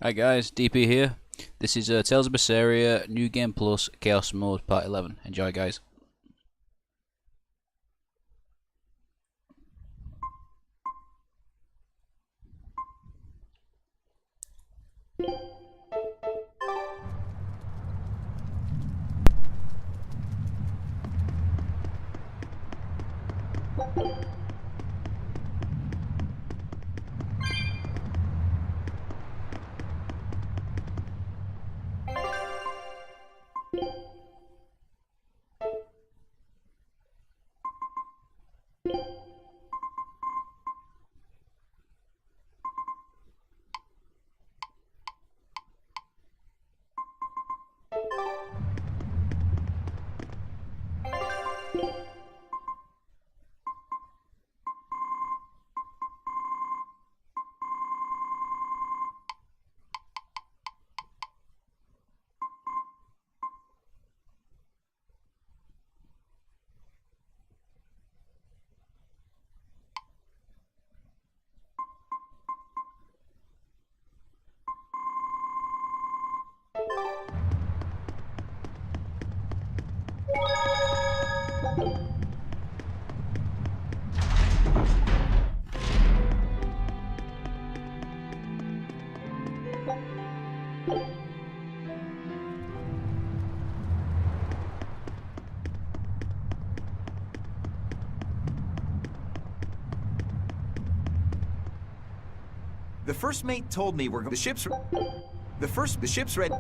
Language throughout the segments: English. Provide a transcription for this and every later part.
Hi guys, DP here. This is Tales of Berseria, New Game Plus, Chaos Mode, Part 11. Enjoy guys. The first mate told me the ship's ready.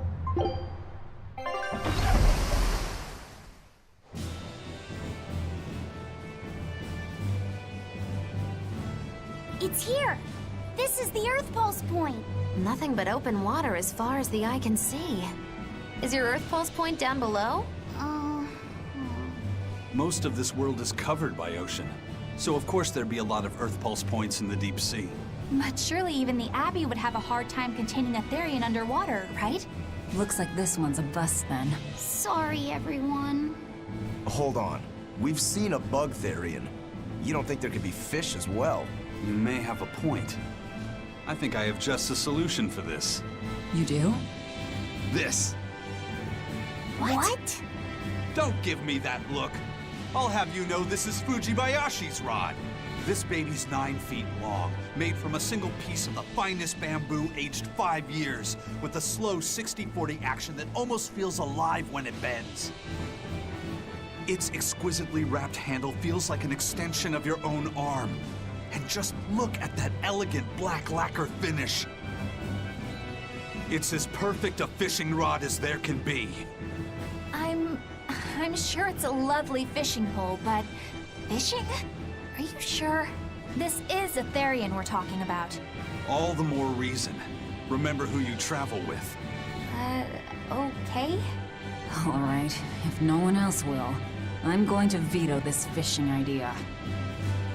It's here! This is the Earth Pulse point! Nothing but open water as far as the eye can see. Is your Earth Pulse point down below? Most of this world is covered by ocean, so of course there'd be a lot of Earth Pulse points in the deep sea. But surely even the Abbey would have a hard time containing a Therian underwater, right? Looks like this one's a bust then. Sorry, everyone. Hold on. We've seen a bug Therian. You don't think there could be fish as well? You may have a point. I think I have just a solution for this. You do? This. What? Don't give me that look. I'll have you know this is Fujibayashi's rod. This baby's 9 feet long, made from a single piece of the finest bamboo aged 5 years, with a slow 60-40 action that almost feels alive when it bends. Its exquisitely wrapped handle feels like an extension of your own arm. And just look at that elegant black lacquer finish. It's as perfect a fishing rod as there can be. I'm sure it's a lovely fishing pole, but fishing? Are you sure? This is a Therian we're talking about. All the more reason. Remember who you travel with. Okay? All right, if no one else will, I'm going to veto this fishing idea.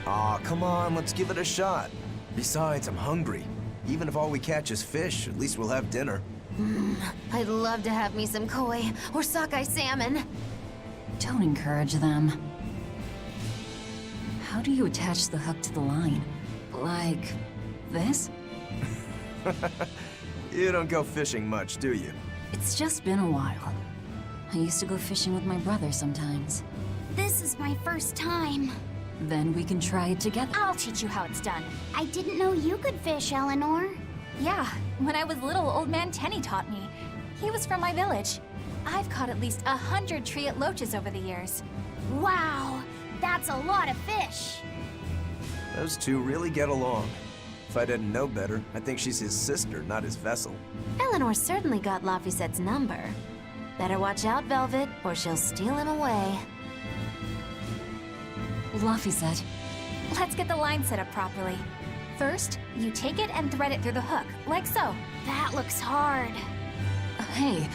Aw, come on, let's give it a shot. Besides, I'm hungry. Even if all we catch is fish, at least we'll have dinner. I'd love to have me some koi or sockeye salmon. Don't encourage them. How do you attach the hook to the line? Like this? You don't go fishing much, do you? It's just been a while. I used to go fishing with my brother sometimes. This is my first time. Then we can try it together. I'll teach you how it's done. I didn't know you could fish, Eleanor. Yeah, when I was little, Old Man Tenny taught me. He was from my village. I've caught at least 100 treat loaches over the years. Wow, that's a lot of fish. Those two really get along. If I didn't know better, I think she's his sister, not his vessel. Eleanor certainly got Lafisette's number. Better watch out, Velvet, or she'll steal him away. Lafisette. Let's get the line set up properly. First, you take it and thread it through the hook, like so. That looks hard. Hey.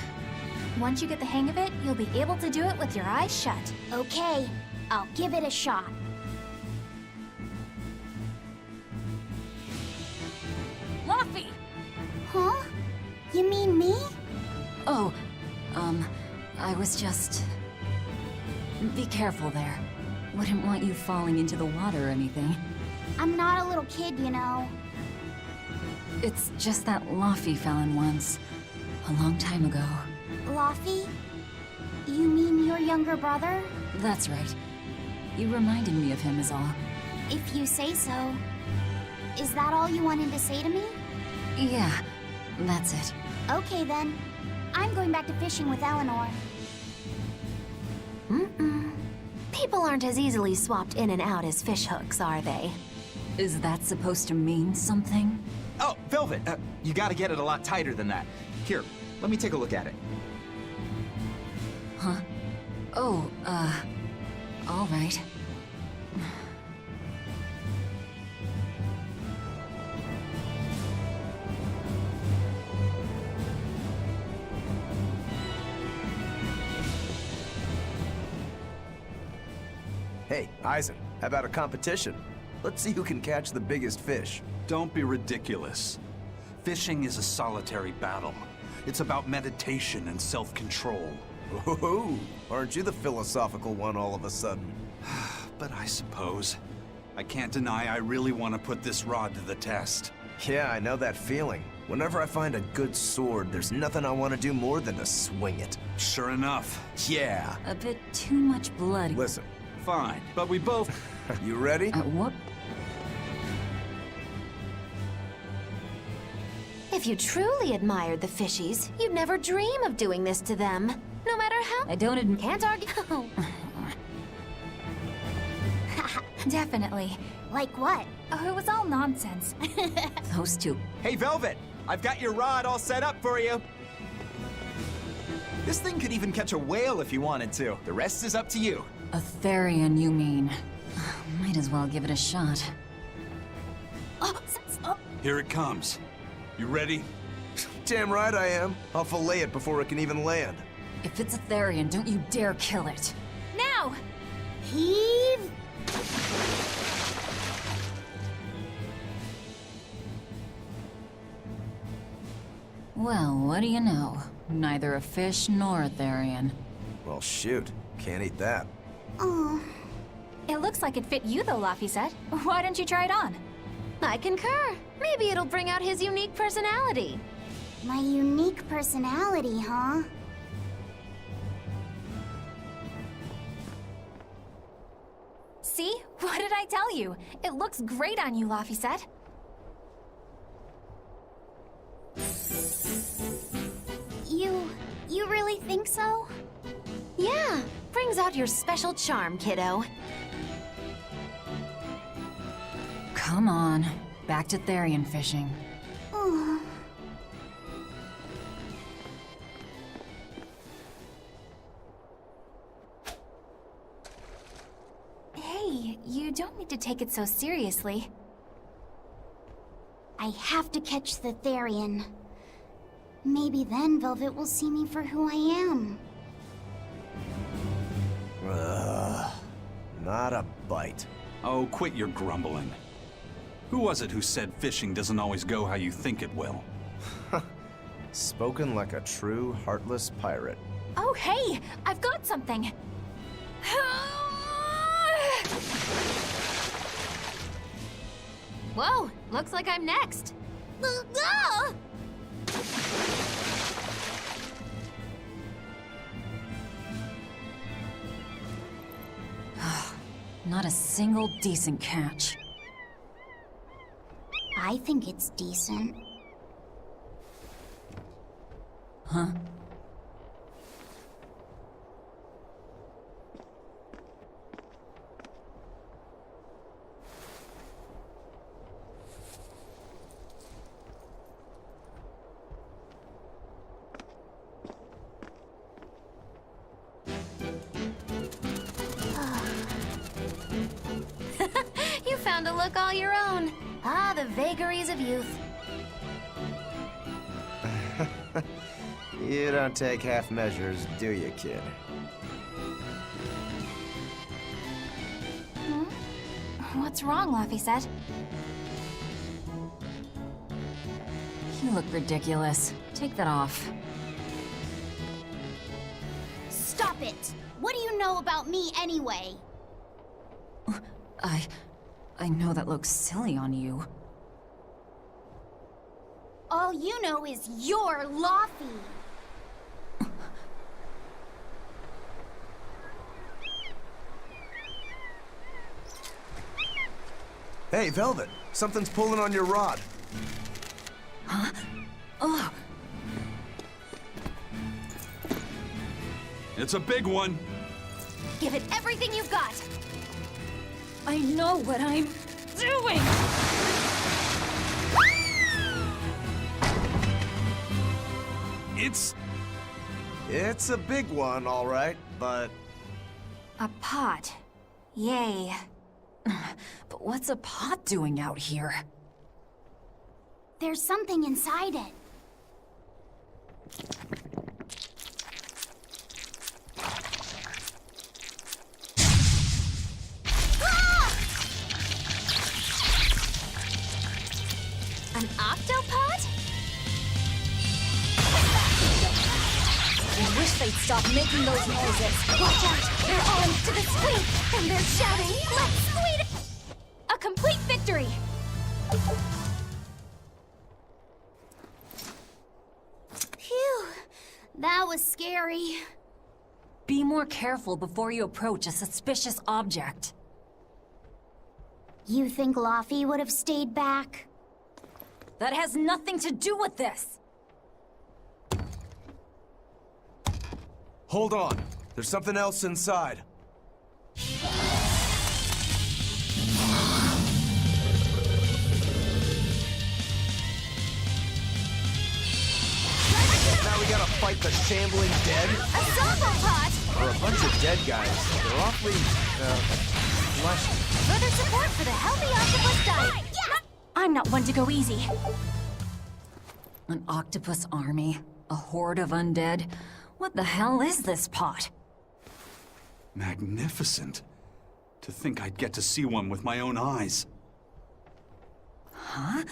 Once you get the hang of it, you'll be able to do it with your eyes shut. Okay, I'll give it a shot. Laffy! Huh? You mean me? Oh, I was just... Be careful there. Wouldn't want you falling into the water or anything. I'm not a little kid, you know. It's just that Laffy fell in once. A long time ago. Laffy? You mean your younger brother? That's right. You reminded me of him is all. If you say so. Is that all you wanted to say to me? Yeah, that's it. Okay then. I'm going back to fishing with Eleanor. People aren't as easily swapped in and out as fishhooks, are they? Is that supposed to mean something? Oh, Velvet! You gotta get it a lot tighter than that. Here, let me take a look at it. Huh? Oh, all right. Hey, Eisen, how about a competition? Let's see who can catch the biggest fish. Don't be ridiculous. Fishing is a solitary battle. It's about meditation and self-control. Ooh, aren't you the philosophical one all of a sudden? But I suppose. I can't deny I really want to put this rod to the test. Yeah, I know that feeling. Whenever I find a good sword, there's nothing I want to do more than to swing it. Sure enough. Yeah. A bit too much blood. Listen, Fine, but we both... you ready? What? If you truly admired the fishies, you'd never dream of doing this to them. No matter how... I don't admit. Can't argue. Definitely. Like what? Oh, it was all nonsense. Those two. Hey, Velvet! I've got your rod all set up for you. This thing could even catch a whale if you wanted to. The rest is up to you. A Therian, you mean? Might as well give it a shot. Here it comes. You ready? Damn right I am. I'll fillet it before it can even land. If it's a Therian, don't you dare kill it. Now! Heave! Well, what do you know? Neither a fish nor a Therian. Well, shoot. Can't eat that. Oh. It looks like it fit you though, Laffy said. Why don't you try it on? I concur. Maybe it'll bring out his unique personality. My unique personality, huh? See? What did I tell you? It looks great on you, Laffy said. You really think so? Yeah, brings out your special charm, kiddo. Come on. Back to Therian fishing. Oh. Hey, you don't need to take it so seriously. I have to catch the Therian. Maybe then Velvet will see me for who I am. Not a bite. Oh, quit your grumbling. Who was it who said fishing doesn't always go how you think it will? Spoken like a true, heartless pirate. Oh, hey! I've got something! Whoa, looks like I'm next. Not a single decent catch. I think it's decent. Huh? You found a look all your own. Ah, the vagaries of youth. You don't take half measures, do you, kid? What's wrong, Laffy said? You look ridiculous. Take that off. Stop it! What do you know about me anyway? I know that looks silly on you. All you know is you're Laufey. Hey, Velvet, something's pulling on your rod. Huh? Oh, It's a big one. Give it everything you've got. I know what I'm doing! It's a big one, all right, but... A pot. Yay. But what's a pot doing out here? There's something inside it. An octopod? I wish they'd stop making those noises. Watch out! They're armed to the squeak! And they're shouting, "Let's squeak it!" A complete victory! Phew. That was scary. Be more careful before you approach a suspicious object. You think Laufey would have stayed back? That has nothing to do with this! Hold on. There's something else inside. Now we gotta fight the shambling dead? A silver pot! Or a bunch of dead guys. They're awfully, fleshy. Further support for the healthy octopus diet! Yeah! I'm not one to go easy. An octopus army? A horde of undead? What the hell is this pot? Magnificent. To think I'd get to see one with my own eyes. Huh?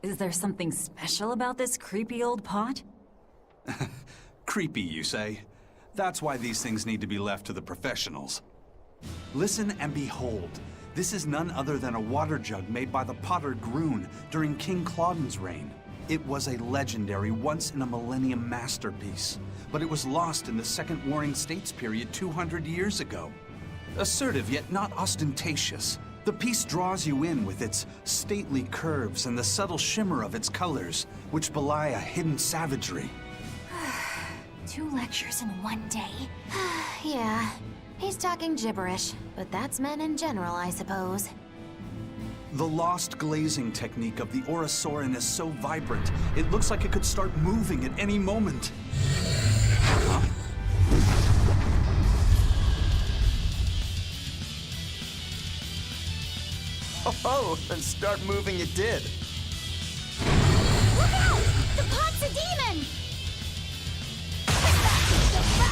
Is there something special about this creepy old pot? Creepy, you say? That's why these things need to be left to the professionals. Listen and behold. This is none other than a water jug made by the potter Groon during King Clauden's reign. It was a legendary, once-in-a-millennium masterpiece, but it was lost in the Second Warring States period 200 years ago. Assertive yet not ostentatious, the piece draws you in with its stately curves and the subtle shimmer of its colors, which belie a hidden savagery. 2 lectures in one day. Yeah, he's talking gibberish, but that's men in general, I suppose. The lost glazing technique of the Orosaurin is so vibrant, it looks like it could start moving at any moment. Oh, and start moving it did. Look out! The pot's a demon!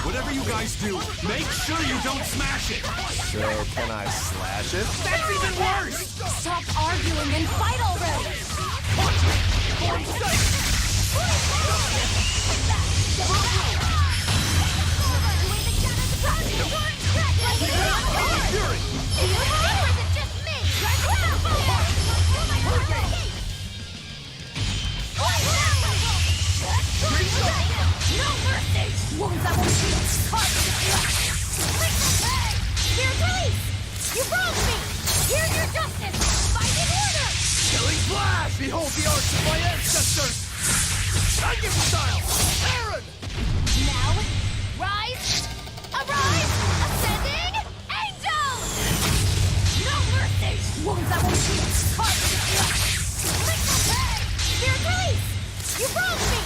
Whatever you guys do, make sure you don't smash it! So, can I slash it? That's even worse! Stop arguing and fight already! No mercy! Wounds that will shield! Here's release! You wronged me! Here's your justice! Fighting order! Killing flash! Behold the arts of my ancestors! Dragon style! Aaron! Now, rise! Arise! Ascending! Angel! No mercy! Wounds that will shield! Here's release! You wronged me!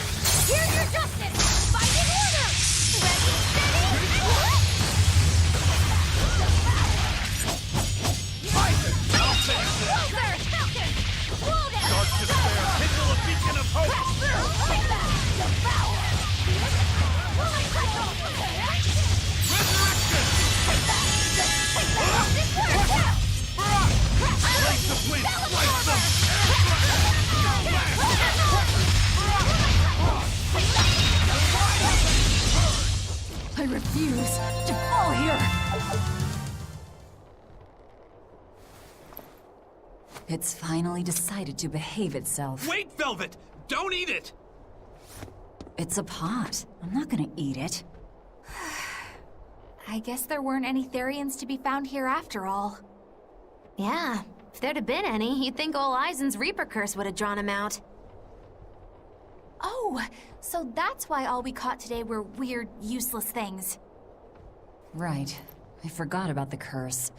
Here's your justice! Fighting order! Ready, steady, and what? Closer! Falcon! Wounded! Dark despair! Kindle a beacon of hope! Crash through! Fight back! Devour! Resurrection! Take that! This works! Like the wind! Like the... I refuse to fall here! It's finally decided to behave itself. Wait, Velvet! Don't eat it! It's a pot. I'm not gonna eat it. I guess there weren't any Therians to be found here after all. Yeah, if there'd have been any, you'd think old Eisen's Reaper curse would have drawn him out. Oh, so that's why all we caught today were weird, useless things. Right. I forgot about the curse.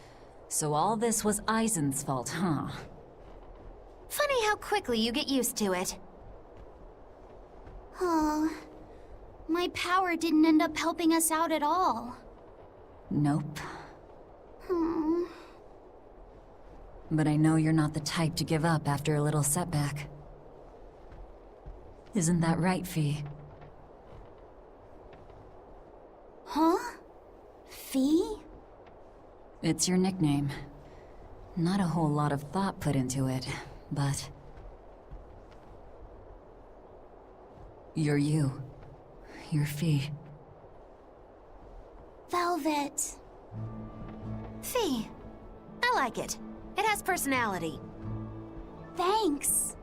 So all this was Eisen's fault, huh? Funny how quickly you get used to it. Oh, my power didn't end up helping us out at all. Nope. Hmm. But I know you're not the type to give up after a little setback. Isn't that right, Fee? Huh? Fee? It's your nickname. Not a whole lot of thought put into it, but... You're you. You're Fee. Velvet. Fee. I like it. It has personality. Thanks.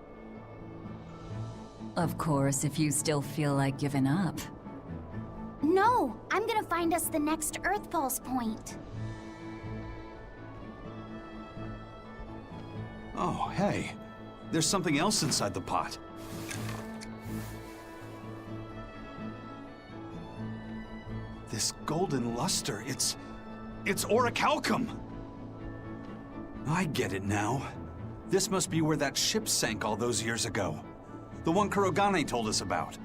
Of course, if you still feel like giving up. No, I'm gonna find us the next Earth Pulse point. Oh, hey. There's something else inside the pot. This golden luster, it's orichalcum! I get it now. This must be where that ship sank all those years ago. The one Kurogane told us about.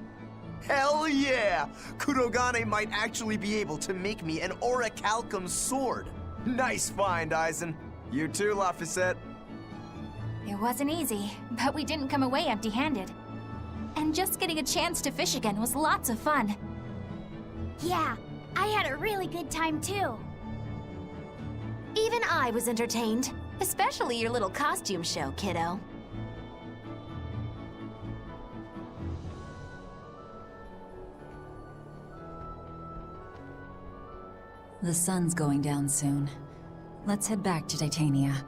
Hell yeah! Kurogane might actually be able to make me an orichalcum sword. Nice find, Eisen. You too, Laphicet. It wasn't easy, but we didn't come away empty-handed. And just getting a chance to fish again was lots of fun. Yeah, I had a really good time too. Even I was entertained. Especially your little costume show, kiddo. The sun's going down soon. Let's head back to Titania.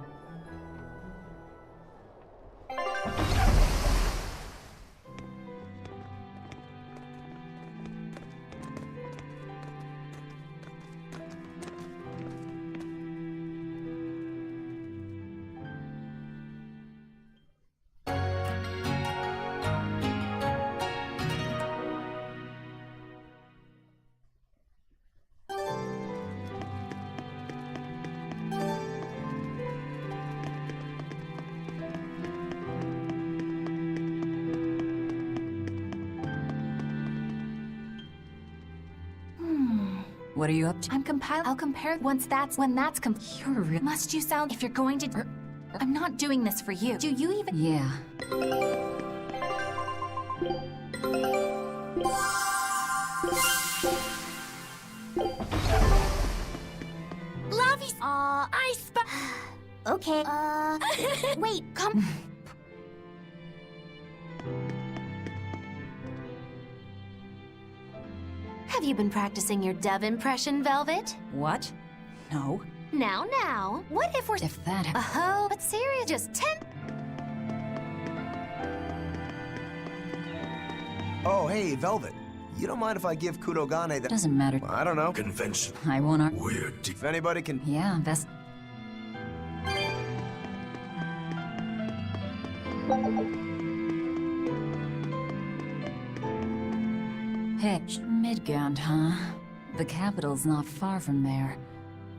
What are you up to? I'm compiling. I'll compare when that's You're real. Must you sound if you're going to? I'm not doing this for you. Do you even? Yeah. Lavis. I Okay. Wait. Come. Have you been practicing your dove impression, Velvet? What? No. Now, what if we're... If that... Oh, but serious, just 10... Oh, hey, Velvet. You don't mind if I give Kurogane the... Doesn't matter. I don't know. Convention. I won't... Weird. If anybody can... Yeah, best... Hey, Midgard, huh? The capital's not far from there.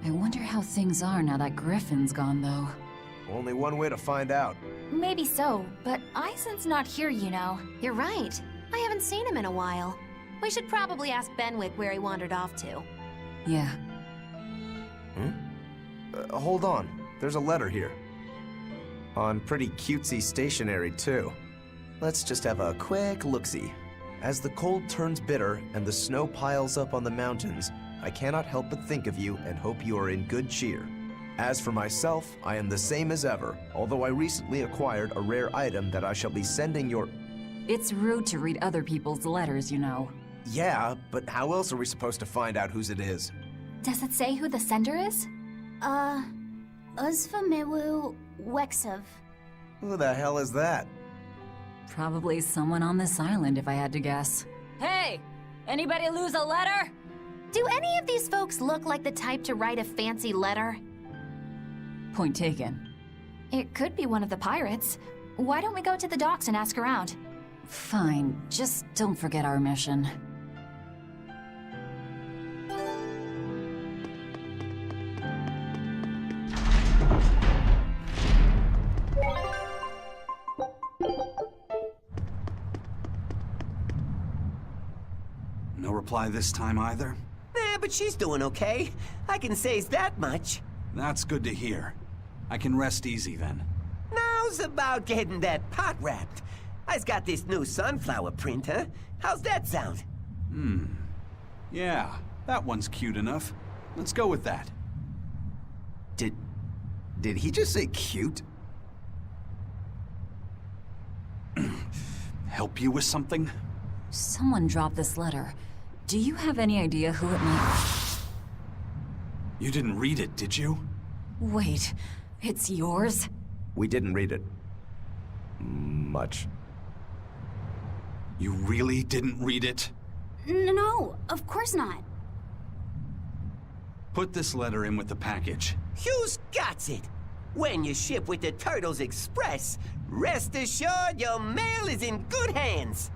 I wonder how things are now that Griffin's gone, though. Only one way to find out. Maybe so, but Eisen's not here, you know. You're right. I haven't seen him in a while. We should probably ask Benwick where he wandered off to. Yeah. Hold on. There's a letter here. On pretty cutesy stationery, too. Let's just have a quick look-see. As the cold turns bitter and the snow piles up on the mountains, I cannot help but think of you and hope you are in good cheer. As for myself, I am the same as ever, although I recently acquired a rare item that I shall be sending your... It's rude to read other people's letters, you know. Yeah, but how else are we supposed to find out whose it is? Does it say who the sender is? Uzfamiwu Wexov. Who the hell is that? Probably someone on this island, if I had to guess. Hey! Anybody lose a letter? Do any of these folks look like the type to write a fancy letter? Point taken. It could be one of the pirates. Why don't we go to the docks and ask around? Fine, just don't forget our mission. No reply this time either? Nah, but she's doing okay. I can say's that much. That's good to hear. I can rest easy then. Now's about getting that pot wrapped. I's got this new sunflower printer. How's that sound? Yeah, that one's cute enough. Let's go with that. Did he just say cute? Help you with something? Someone dropped this letter. Do you have any idea who it might... You didn't read it, did you? Wait, it's yours? We didn't read it. Much. You really didn't read it? No, of course not. Put this letter in with the package. Who's got it? When you ship with the Turtles Express, rest assured your mail is in good hands.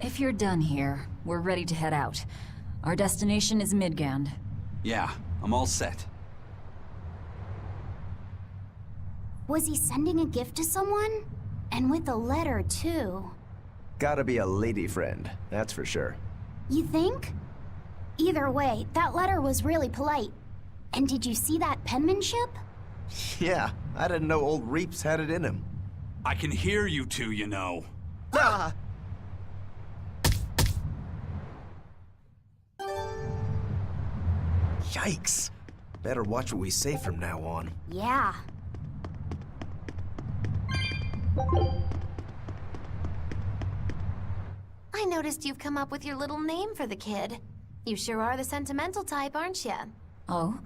If you're done here, we're ready to head out. Our destination is Midgand. Yeah, I'm all set. Was he sending a gift to someone? And with a letter, too. Gotta be a lady friend, that's for sure. You think? Either way, that letter was really polite. And did you see that penmanship? Yeah, I didn't know old Reeps had it in him. I can hear you two, you know. Ah! Yikes. Better watch what we say from now on. Yeah. I noticed you've come up with your little name for the kid. You sure are the sentimental type, aren't you? Oh?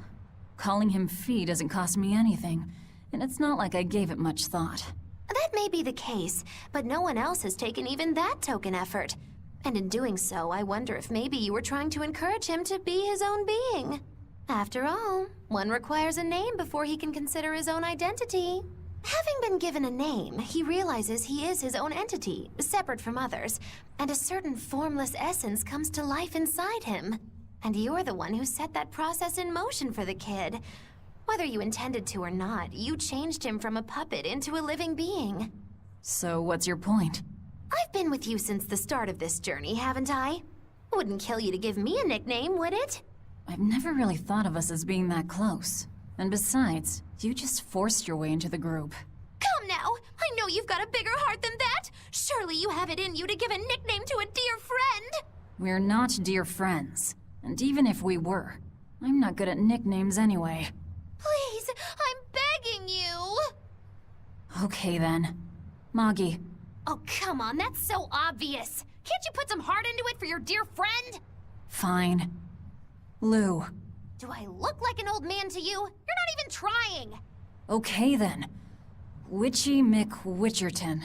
Calling him Fee doesn't cost me anything, and it's not like I gave it much thought. That may be the case, but no one else has taken even that token effort. And in doing so, I wonder if maybe you were trying to encourage him to be his own being. After all, one requires a name before he can consider his own identity. Having been given a name, he realizes he is his own entity, separate from others, and a certain formless essence comes to life inside him. And you're the one who set that process in motion for the kid. Whether you intended to or not, you changed him from a puppet into a living being. So what's your point? I've been with you since the start of this journey, haven't I? Wouldn't kill you to give me a nickname, would it? I've never really thought of us as being that close. And besides, you just forced your way into the group. Come now! I know you've got a bigger heart than that! Surely you have it in you to give a nickname to a dear friend! We're not dear friends. And even if we were, I'm not good at nicknames anyway. Please, I'm begging you! Okay then. Moggy. Oh, come on, that's so obvious! Can't you put some heart into it for your dear friend? Fine. Lou. Do I look like an old man to you? You're not even trying! Okay then. Witchy McWitcherton.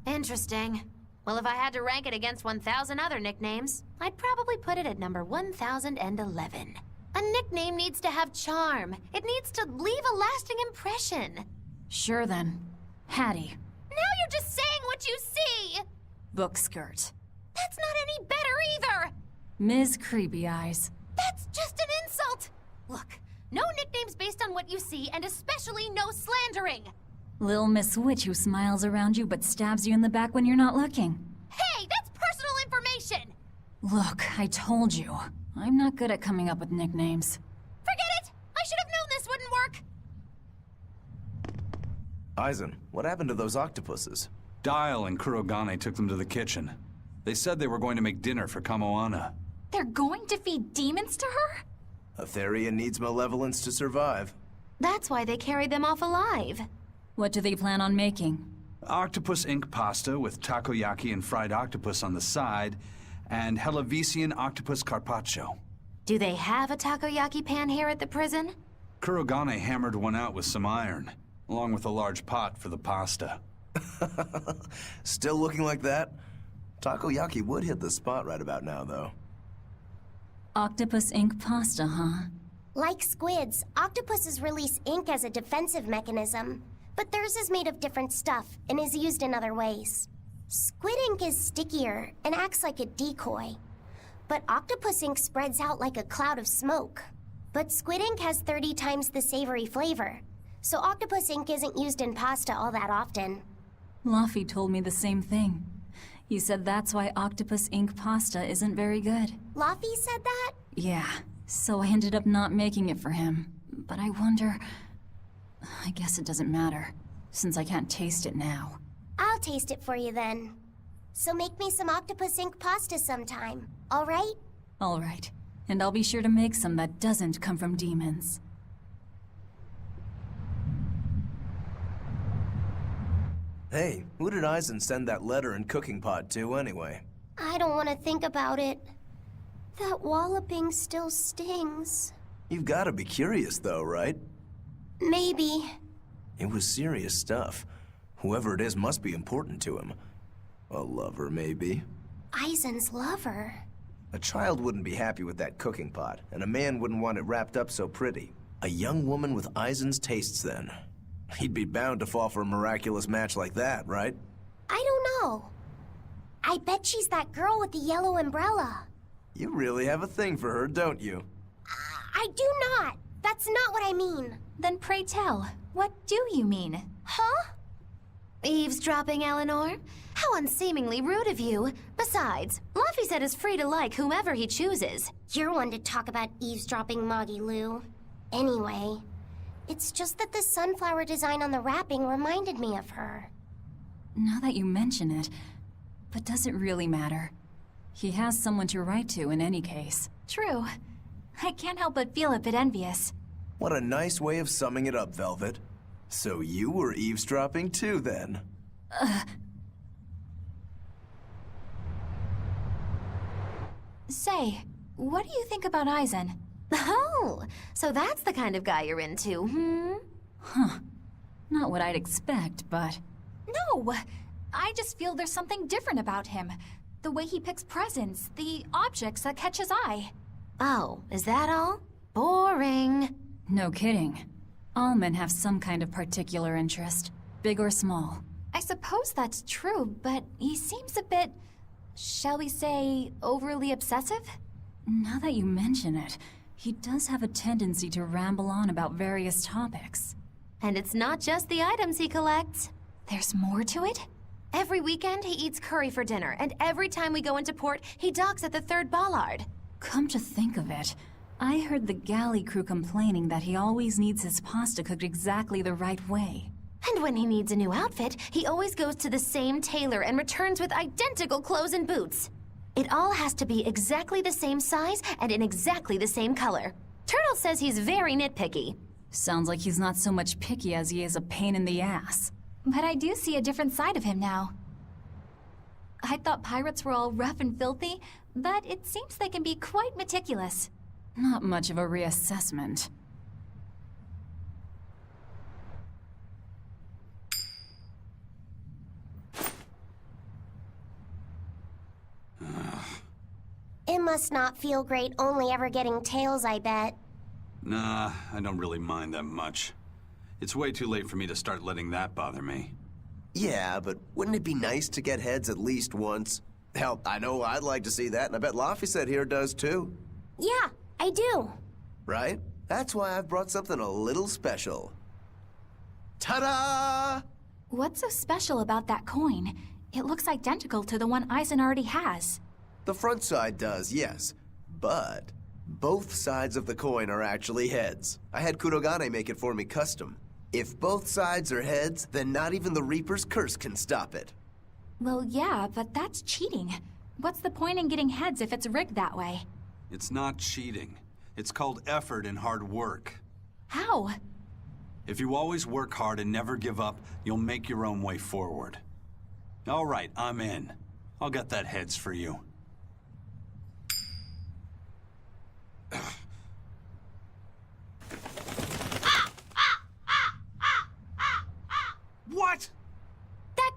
Interesting. Well, if I had to rank it against 1,000 other nicknames, I'd probably put it at number 1011. A nickname needs to have charm. It needs to leave a lasting impression. Sure then. Hattie. Now you're just saying what you see! Book skirt. That's not any better either! Ms. Creepy Eyes. That's just an insult! Look, no nicknames based on what you see, and especially no slandering! Lil Miss Witch who smiles around you but stabs you in the back when you're not looking. Hey, that's personal information! Look, I told you. I'm not good at coming up with nicknames. Forget it! I should have known this wouldn't work! Aizen, what happened to those octopuses? Dial and Kurogane took them to the kitchen. They said they were going to make dinner for Kamoana. They're going to feed demons to her? Etheria needs malevolence to survive. That's why they carried them off alive. What do they plan on making? Octopus ink pasta with takoyaki and fried octopus on the side, and Hellavesian octopus carpaccio. Do they have a takoyaki pan here at the prison? Kurogane hammered one out with some iron, along with a large pot for the pasta. Still looking like that? Takoyaki would hit the spot right about now, though. Octopus ink pasta, huh? Like squids, octopuses release ink as a defensive mechanism, but theirs is made of different stuff and is used in other ways. Squid ink is stickier and acts like a decoy, but octopus ink spreads out like a cloud of smoke. But squid ink has 30 times the savory flavor, so octopus ink isn't used in pasta all that often. Luffy told me the same thing. He said that's why octopus ink pasta isn't very good. Luffy said that? Yeah, so I ended up not making it for him. But I wonder... I guess it doesn't matter, since I can't taste it now. I'll taste it for you then. So make me some octopus ink pasta sometime, all right? All right, and I'll be sure to make some that doesn't come from demons. Hey, who did Aizen send that letter and cooking pot to, anyway? I don't want to think about it. That walloping still stings. You've got to be curious, though, right? Maybe. It was serious stuff. Whoever it is must be important to him. A lover, maybe. Aizen's lover. A child wouldn't be happy with that cooking pot, and a man wouldn't want it wrapped up so pretty. A young woman with Aizen's tastes, then. He'd be bound to fall for a miraculous match like that, right? I don't know. I bet she's that girl with the yellow umbrella. You really have a thing for her, don't you? I do not. That's not what I mean. Then pray tell, what do you mean? Huh? Eavesdropping, Eleanor? How unseemingly rude of you. Besides, Luffy said is free to like whomever he chooses. You're one to talk about eavesdropping, Moggy Lou. Anyway, it's just that the sunflower design on the wrapping reminded me of her. Now that you mention it, but does it really matter? He has someone to write to in any case. True. I can't help but feel a bit envious. What a nice way of summing it up, Velvet. So you were eavesdropping too, then? Say, what do you think about Aizen? Oh, so that's the kind of guy you're into, hmm? Huh. Not what I'd expect, but... No! I just feel there's something different about him. The way he picks presents, the objects that catch his eye. Oh, is that all? Boring. No kidding. All men have some kind of particular interest, big or small. I suppose that's true, but he seems a bit, shall we say, overly obsessive? Now that you mention it, he does have a tendency to ramble on about various topics. And it's not just the items he collects. There's more to it? Every weekend, he eats curry for dinner, and every time we go into port, he docks at the 3rd Bollard. Come to think of it, I heard the galley crew complaining that he always needs his pasta cooked exactly the right way. And when he needs a new outfit, he always goes to the same tailor and returns with identical clothes and boots. It all has to be exactly the same size and in exactly the same color. Turtle says he's very nitpicky. Sounds like he's not so much picky as he is a pain in the ass. But I do see a different side of him now. I thought pirates were all rough and filthy, but it seems they can be quite meticulous. Not much of a reassessment. It must not feel great only ever getting tails, I bet. Nah, I don't really mind that much. It's way too late for me to start letting that bother me. Yeah, but wouldn't it be nice to get heads at least once? Hell, I know I'd like to see that, and I bet Laphicet here does too. Yeah, I do. Right? That's why I've brought something a little special. Ta-da! What's so special about that coin? It looks identical to the one Aizen already has. The front side does, yes. But both sides of the coin are actually heads. I had Kurogane make it for me custom. If both sides are heads, then not even the Reaper's curse can stop it. Well, yeah, but that's cheating. What's the point in getting heads if it's rigged that way? It's not cheating. It's called effort and hard work. How? If you always work hard and never give up, you'll make your own way forward. All right, I'm in. I'll get that heads for you. What? That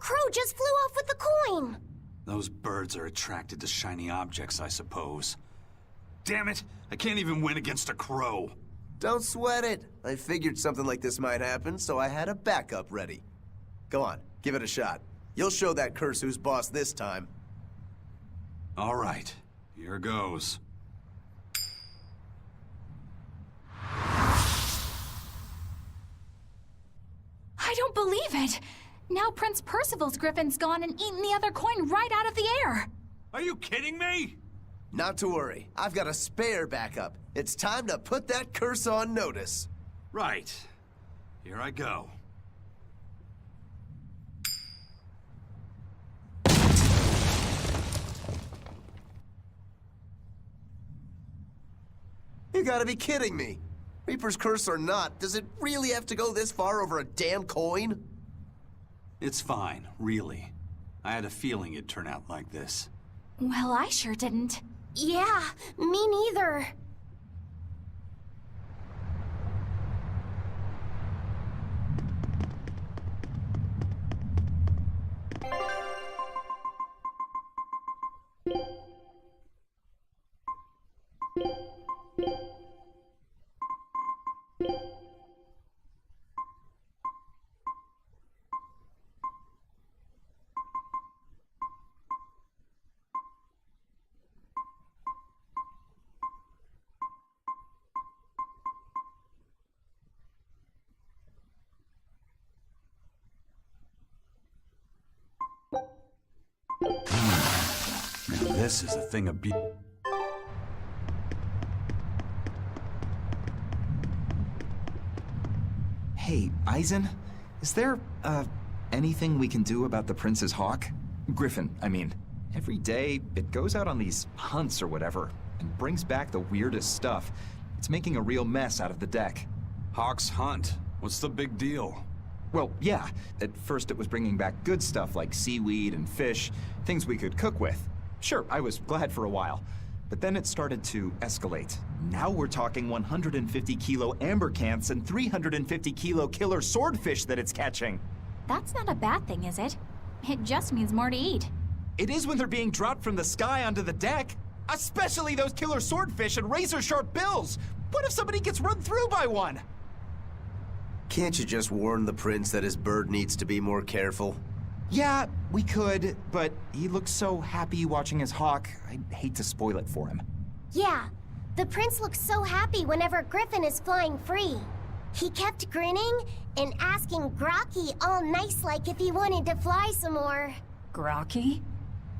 birds are attracted to shiny objects, I suppose. Damn it! I can't even win against a crow. Don't sweat it. I figured something like this might happen, so I had a backup ready. Go on, give it a shot. You'll show that curse who's boss this time. All right, here goes. I don't believe it! Now Prince Percival's griffin's gone and eaten the other coin right out of the air! Are you kidding me? Not to worry. I've got a spare backup. It's time to put that curse on notice. Right. Here I go. You gotta be kidding me. Reaper's curse or not, does it really have to go this far over a damn coin? It's fine, really. I had a feeling it'd turn out like this. Well, I sure didn't. Yeah, me neither. Now this is a thing of beauty. Hey, Eisen, is there, anything we can do about the Prince's hawk? Griffin, I mean. Every day, it goes out on these hunts or whatever, and brings back the weirdest stuff. It's making a real mess out of the deck. Hawk's hunt. What's the big deal? Well, yeah. At first it was bringing back good stuff like seaweed and fish, things we could cook with. Sure, I was glad for a while. But then it started to escalate. Now we're talking 150 kilo amber cants and 350 kilo killer swordfish that it's catching. That's not a bad thing, is it? It just means more to eat. It is when they're being dropped from the sky onto the deck. Especially those killer swordfish and razor-sharp bills. What if somebody gets run through by one? Can't you just warn the prince that his bird needs to be more careful? Yeah, we could, but he looks so happy watching his hawk, I'd hate to spoil it for him. Yeah, the prince looks so happy whenever Griffin is flying free. He kept grinning and asking Grocky all nice-like if he wanted to fly some more. Grocky?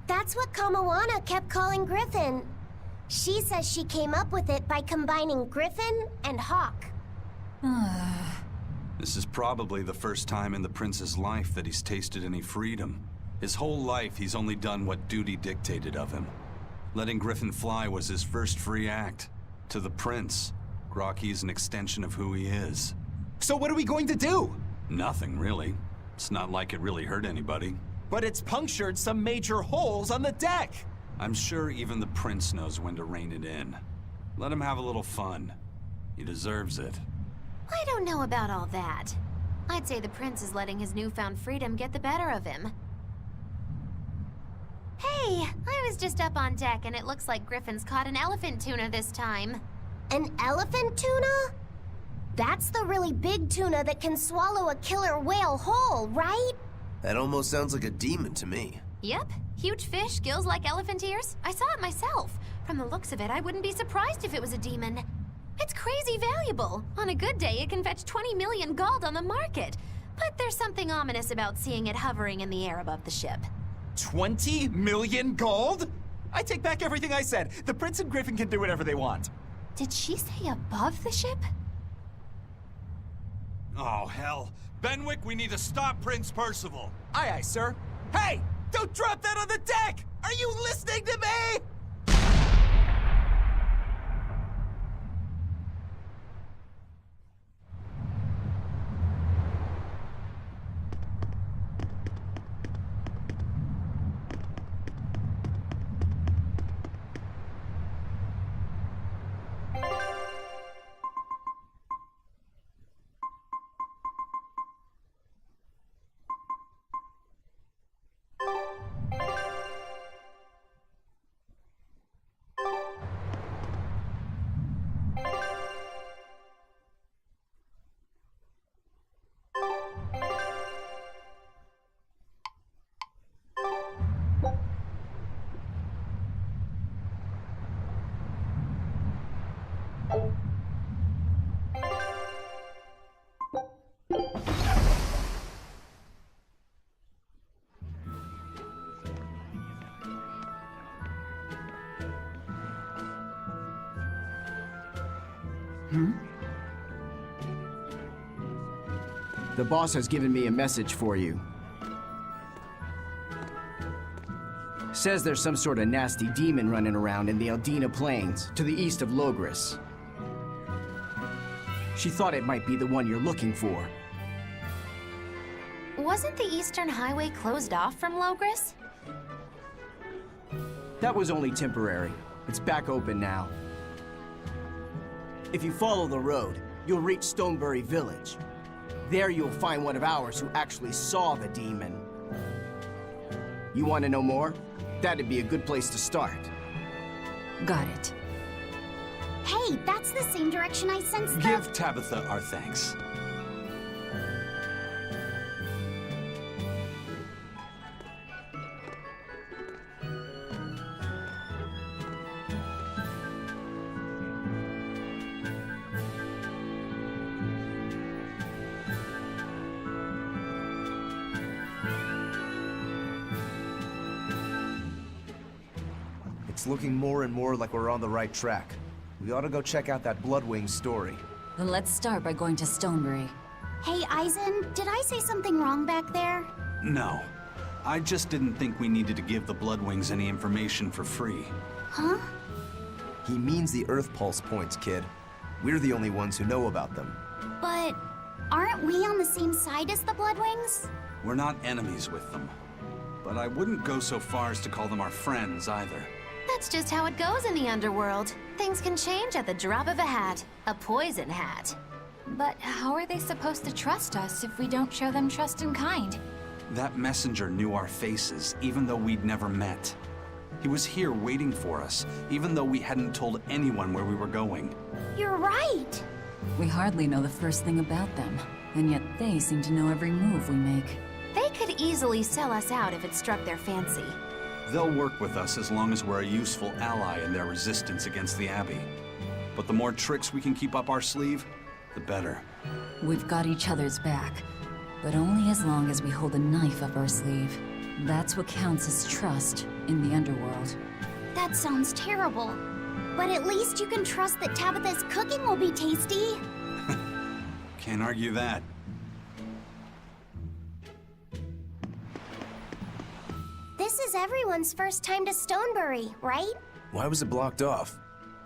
That's what Kamawana kept calling Griffin. She says she came up with it by combining Griffin and Hawk. This is probably the first time in the prince's life that he's tasted any freedom. His whole life, he's only done what duty dictated of him. Letting Griffin fly was his first free act. To the prince, Grocky's an extension of who he is. So what are we going to do? Nothing, really. It's not like it really hurt anybody. But it's punctured some major holes on the deck. I'm sure even the prince knows when to rein it in. Let him have a little fun. He deserves it. I don't know about all that. I'd say the prince is letting his newfound freedom get the better of him. Hey, I was just up on deck and it looks like Griffin's caught an elephant tuna this time. An elephant tuna? That's the really big tuna that can swallow a killer whale whole, right? That almost sounds like a demon to me. Yep, huge fish, gills like elephant ears. I saw it myself. From the looks of it, I wouldn't be surprised if it was a demon. It's crazy valuable. On a good day, it can fetch 20 million gold on the market. But there's something ominous about seeing it hovering in the air above the ship. 20 million gold? I take back everything I said. The prince and Griffin can do whatever they want. Did she say above the ship? Oh, hell. Benwick, we need to stop Prince Percival. Aye, aye, sir. Hey, don't drop that on the deck! Are you listening to me? The boss has given me a message for you. Says there's some sort of nasty demon running around in the Aldina Plains, to the east of Logris. She thought it might be the one you're looking for. Wasn't the Eastern Highway closed off from Logris? That was only temporary. It's back open now. If you follow the road, you'll reach Stonebury Village. There you'll find one of ours who actually saw the demon. You want to know more? That'd be a good place to start. Got it. Hey, that's the same direction I sensed the... Give Tabitha our thanks. It's looking more and more like we're on the right track. We ought to go check out that Bloodwing story. Then let's start by going to Stonebury. Hey, Eisen, did I say something wrong back there? No. I just didn't think we needed to give the Bloodwings any information for free. Huh? He means the Earth Pulse points, kid. We're the only ones who know about them. But aren't we on the same side as the Bloodwings? We're not enemies with them. But I wouldn't go so far as to call them our friends either. That's just how it goes in the underworld. Things can change at the drop of a hat. A poison hat. But how are they supposed to trust us if we don't show them trust in kind? That messenger knew our faces, even though we'd never met. He was here waiting for us, even though we hadn't told anyone where we were going. You're right! We hardly know the first thing about them, and yet they seem to know every move we make. They could easily sell us out if it struck their fancy. They'll work with us as long as we're a useful ally in their resistance against the Abbey. But the more tricks we can keep up our sleeve, the better. We've got each other's back, but only as long as we hold a knife up our sleeve. That's what counts as trust in the underworld. That sounds terrible. But at least you can trust that Tabitha's cooking will be tasty. Can't argue that. This is everyone's first time to Stonebury, right? Why was it blocked off?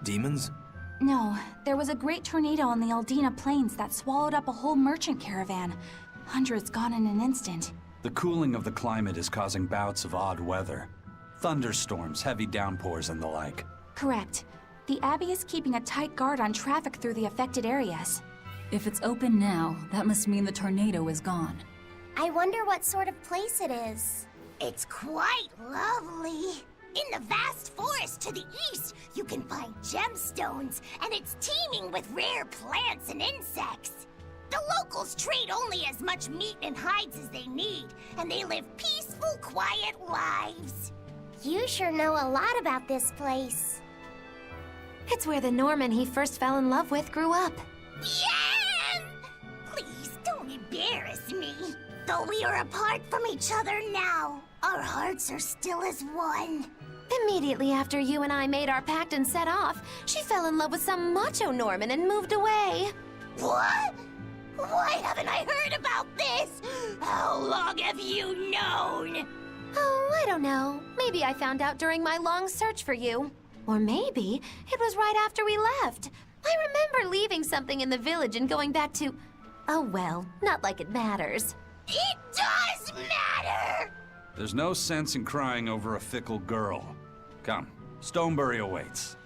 Demons? No, there was a great tornado on the Aldina Plains that swallowed up a whole merchant caravan. Hundreds gone in an instant. The cooling of the climate is causing bouts of odd weather. Thunderstorms, heavy downpours, and the like. Correct. The Abbey is keeping a tight guard on traffic through the affected areas. If it's open now, that must mean the tornado is gone. I wonder what sort of place it is. It's quite lovely. In the vast forest to the east, you can find gemstones, and it's teeming with rare plants and insects. The locals trade only as much meat and hides as they need, and they live peaceful, quiet lives. You sure know a lot about this place. It's where the Norman he first fell in love with grew up. Yeah! Please don't embarrass me. Though we are apart from each other now, our hearts are still as one. Immediately after you and I made our pact and set off, she fell in love with some macho Norman and moved away. What? Why haven't I heard about this? How long have you known? Oh, I don't know. Maybe I found out during my long search for you. Or maybe it was right after we left. I remember leaving something in the village and going back to... Oh well, not like it matters. It does matter! There's no sense in crying over a fickle girl. Come, Stonebury awaits.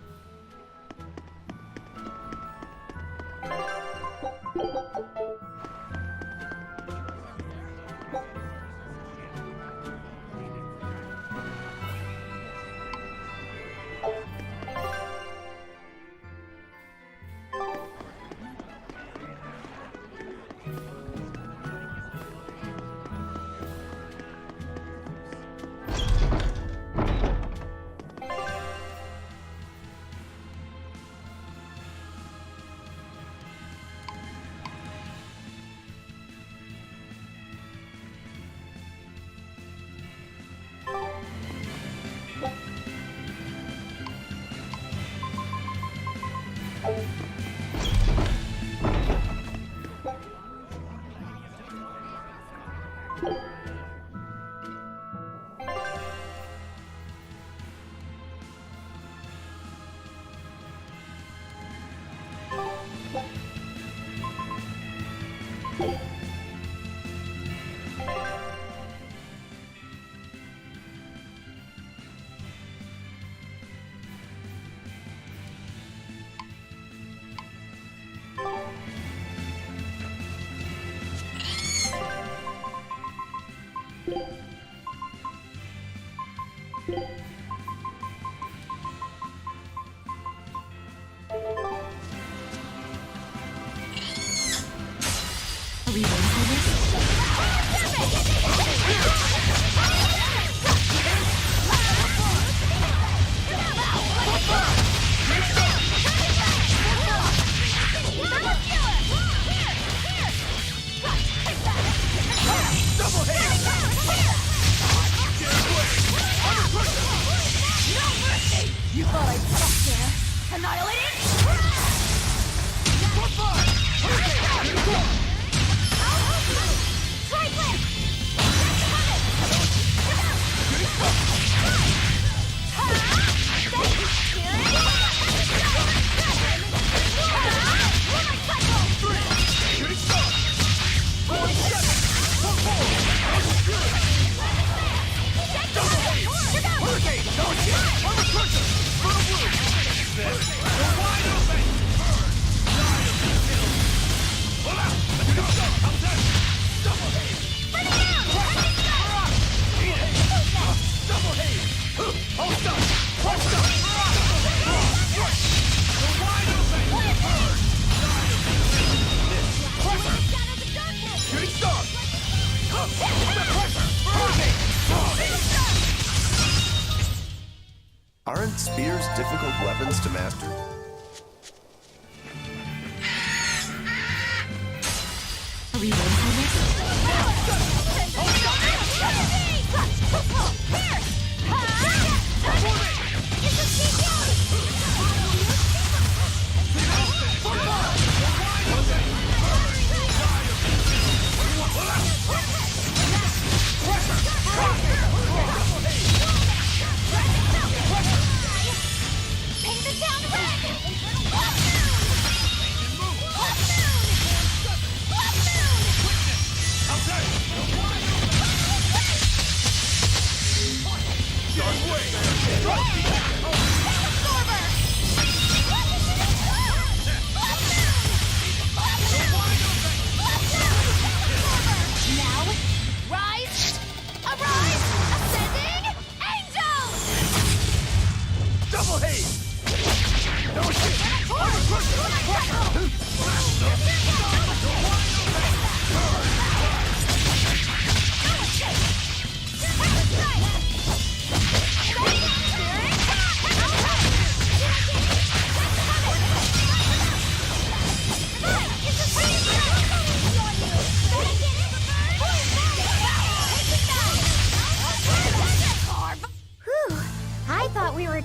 You thought I'd stop there? Annihilating! Triplet! Aren't spears difficult weapons to master? Are we ready for this? Paint the town red! Now, rise! Arise! Ascending angels! Double haze! No Whew, I thought we were...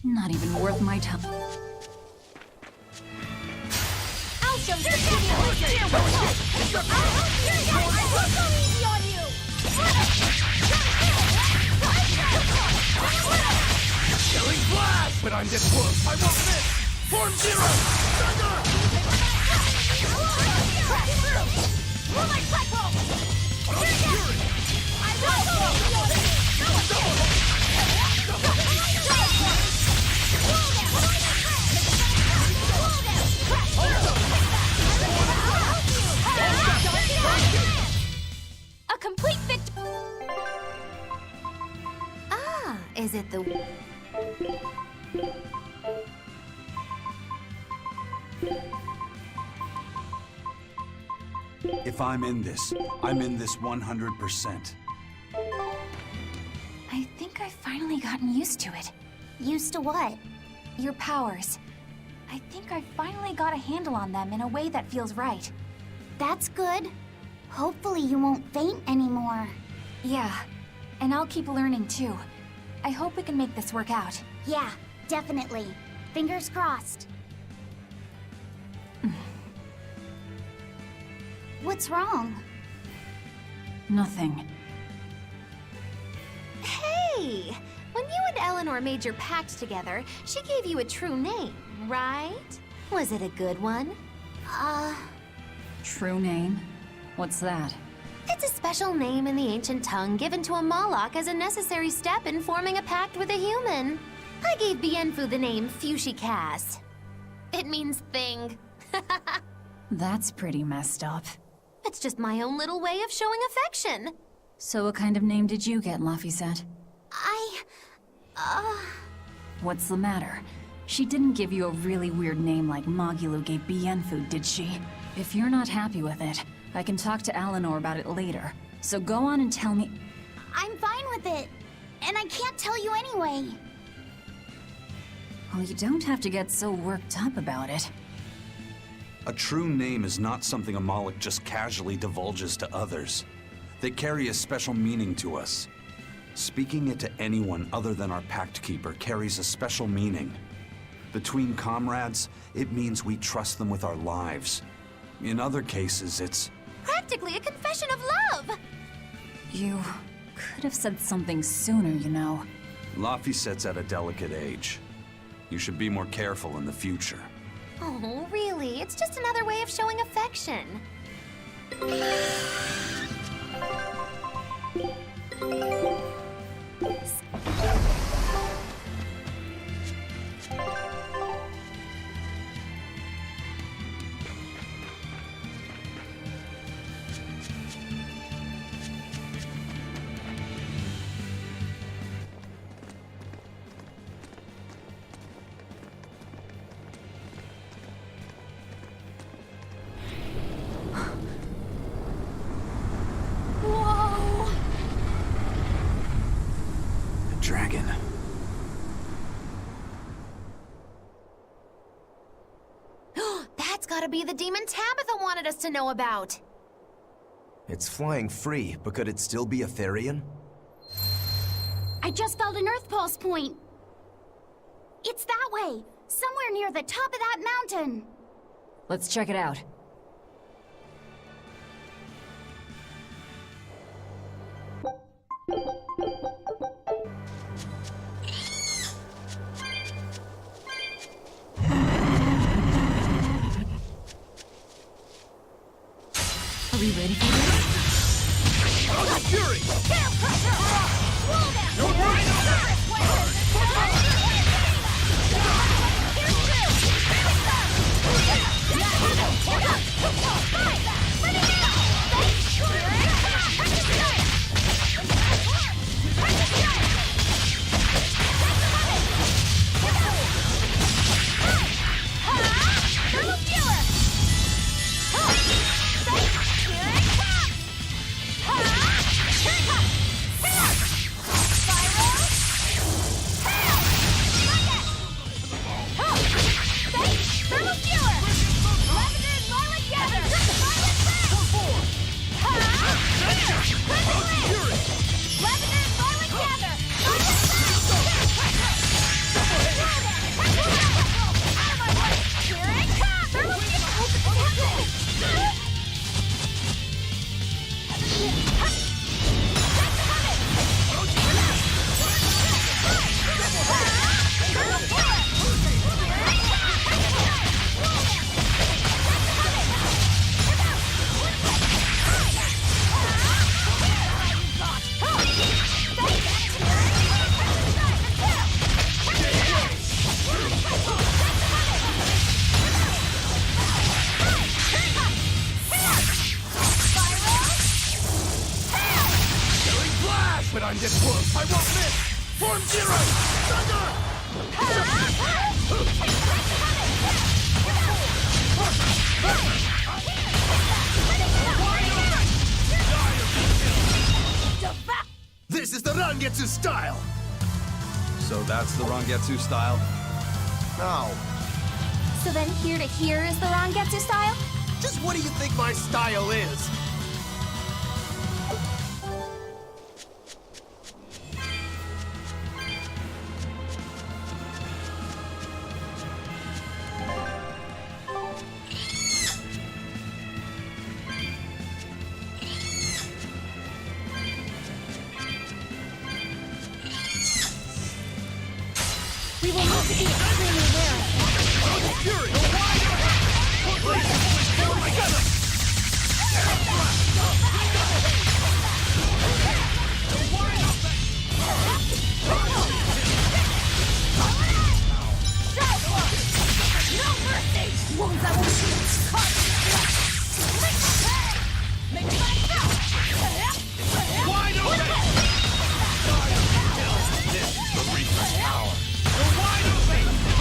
Not even worth my time. I'll show you here with I won't go easy on you! Killing blast! But I'm this close, I won't miss! Form zero! Roll my cycle! I will go easy on you! A complete victory! Ah, is it the... If I'm in this 100%. I think I've finally gotten used to it. Used to what? Your powers. I think I've finally got a handle on them in a way that feels right. That's good. Hopefully you won't faint anymore. Yeah, and I'll keep learning too. I hope we can make this work out. Yeah, definitely. Fingers crossed. What's wrong? Nothing. Hey! When you and Eleanor made your pact together, she gave you a true name, right? Was it a good one? True name? What's that? It's a special name in the ancient tongue given to a Moloch as a necessary step in forming a pact with a human. I gave Bienfu the name Fushikaz. It means thing. That's pretty messed up. It's just my own little way of showing affection. So what kind of name did you get, Laphicet? What's the matter? She didn't give you a really weird name like Magulu gave Bienfu, did she? If you're not happy with it, I can talk to Eleanor about it later. So go on and tell me... I'm fine with it. And I can't tell you anyway. Well, you don't have to get so worked up about it. A true name is not something a Moloch just casually divulges to others. They carry a special meaning to us. Speaking it to anyone other than our Pact Keeper carries a special meaning. Between comrades, it means we trust them with our lives. In other cases, it's... Practically a confession of love! You could have said something sooner, you know. Laphicet's at a delicate age. You should be more careful in the future. Oh, really? It's just another way of showing affection. Dragon. That's gotta be the demon Tabitha wanted us to know about. It's flying free, but could it still be a Therian? I just felt an Earth Pulse point. It's that way, somewhere near the top of that mountain. Let's check it out. Are we ready for this? But I'm getting close. I won't miss. Form zero. This is the Rangetsu style. So that's the Rangetsu style? No. So then here to here is the Rangetsu style? Just what do you think my style is? We will need to be extremely wary. Fury! I got him! Wide open! This is the Reaper's power. You're wide open!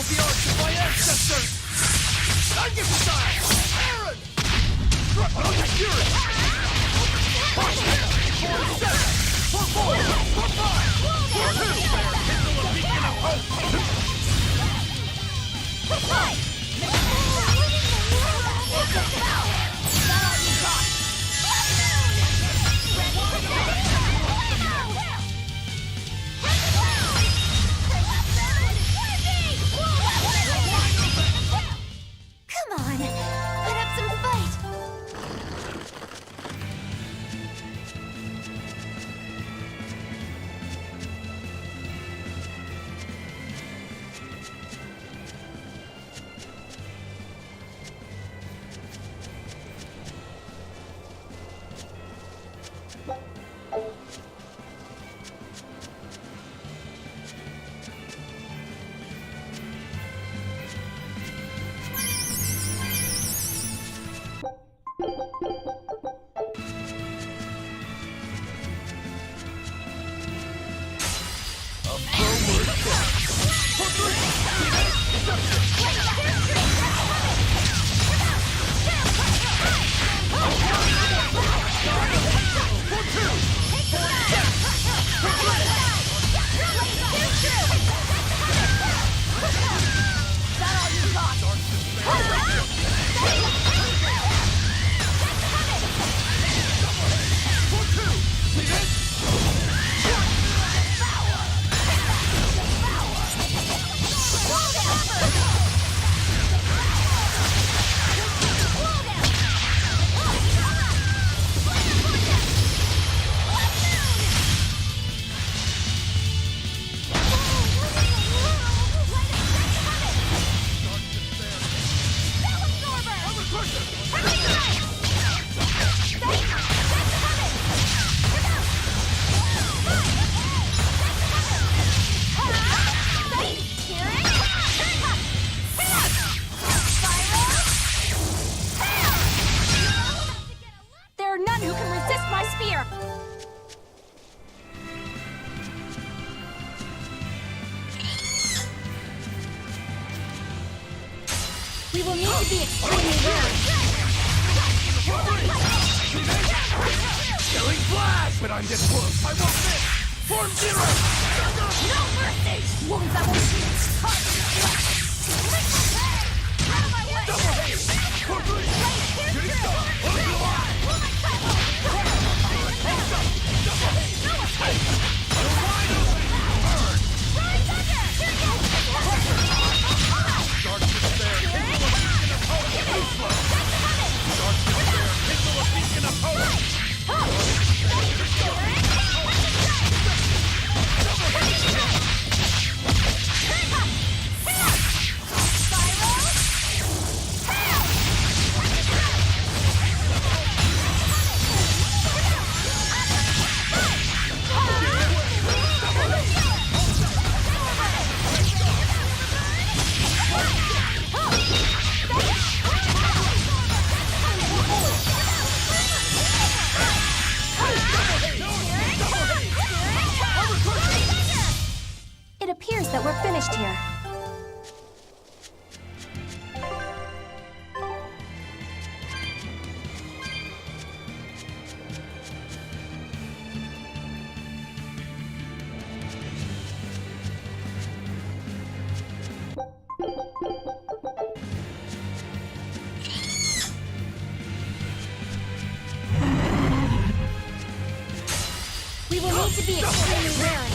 the arts of my ancestors! I give the sign! Aaron! Struck on the fury! March here! 4-7! 4-4! 4-5! 4-2! Kindle a beacon of hope! Come on, put up some fight. There are none who can resist my spear! We will need to be extremely wary. Killing flash! But I'm this close! I won't miss! Form 0! No mercy! Wounds that will heal! Out of my way! Double haste! For three! Getting stuck! Start to despair! Kindle a beacon of hope! Useless! Start to despair! Kindle a beacon of hope! It appears that we're finished here. We will need to be extremely wary.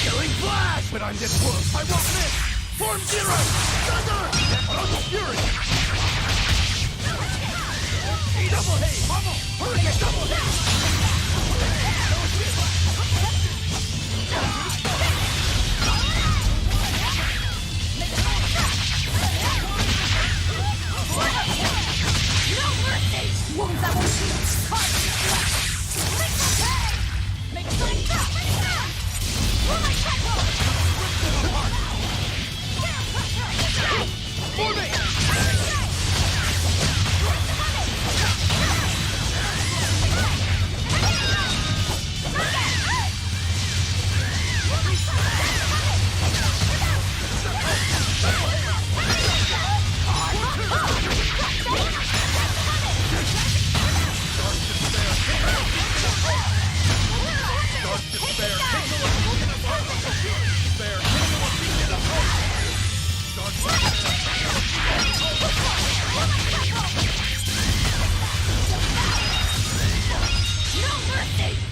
Killing flash! But I'm this close! I won't miss! Form 0! Thunder! On the fury! Double haste! Hurricane double haste! Wounds that will heal!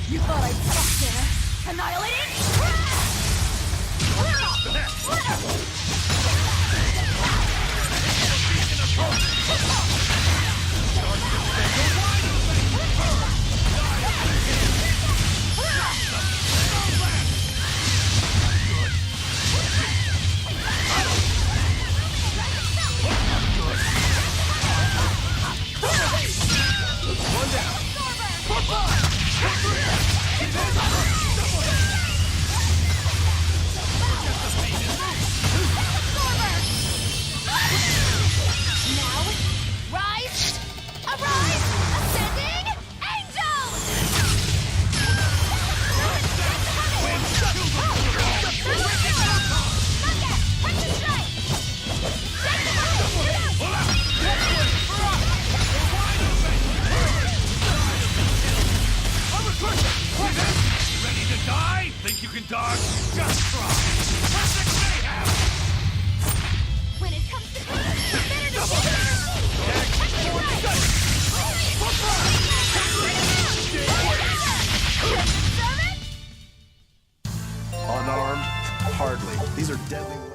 You thought I'd stop there? Annihilating! One down. Now, rise! Arise! Ascending! Angel! Ready to die? Think you can dodge? Just try. Perfect mayhem! When it comes to better Unarmed? Hardly. These are deadly weapons.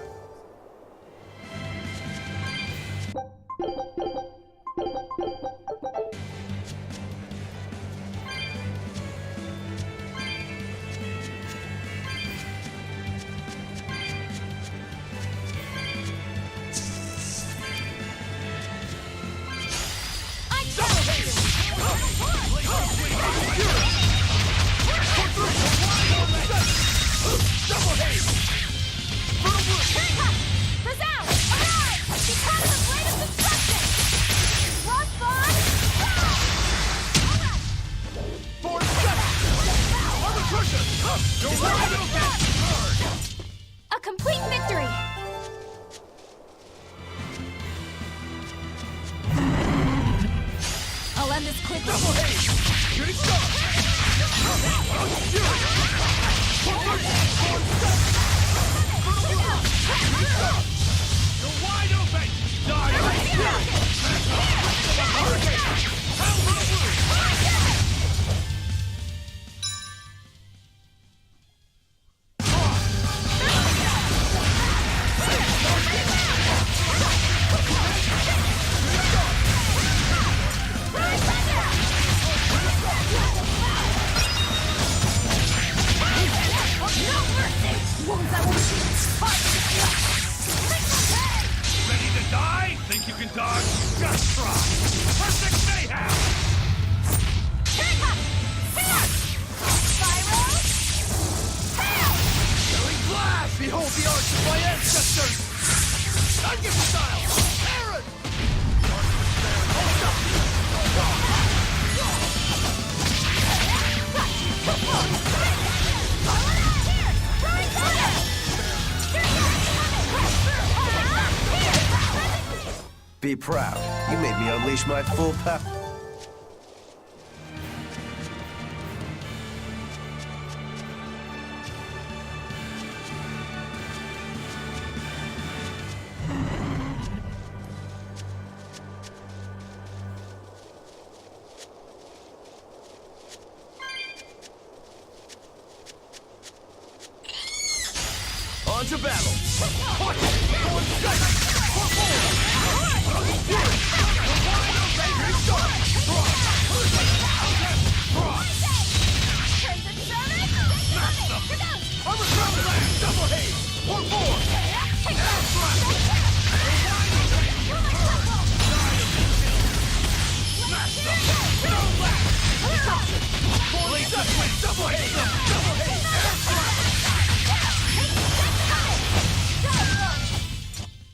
A complete victory! I'll end this quickly. Shooting star! You're wide open! Ready to die? Think you can dodge? Just try. Perfect mayhem! Killing blast! Behold the arch of my ancestors! Ungiven style! Aaron! Be proud. You made me unleash my full power. On to battle!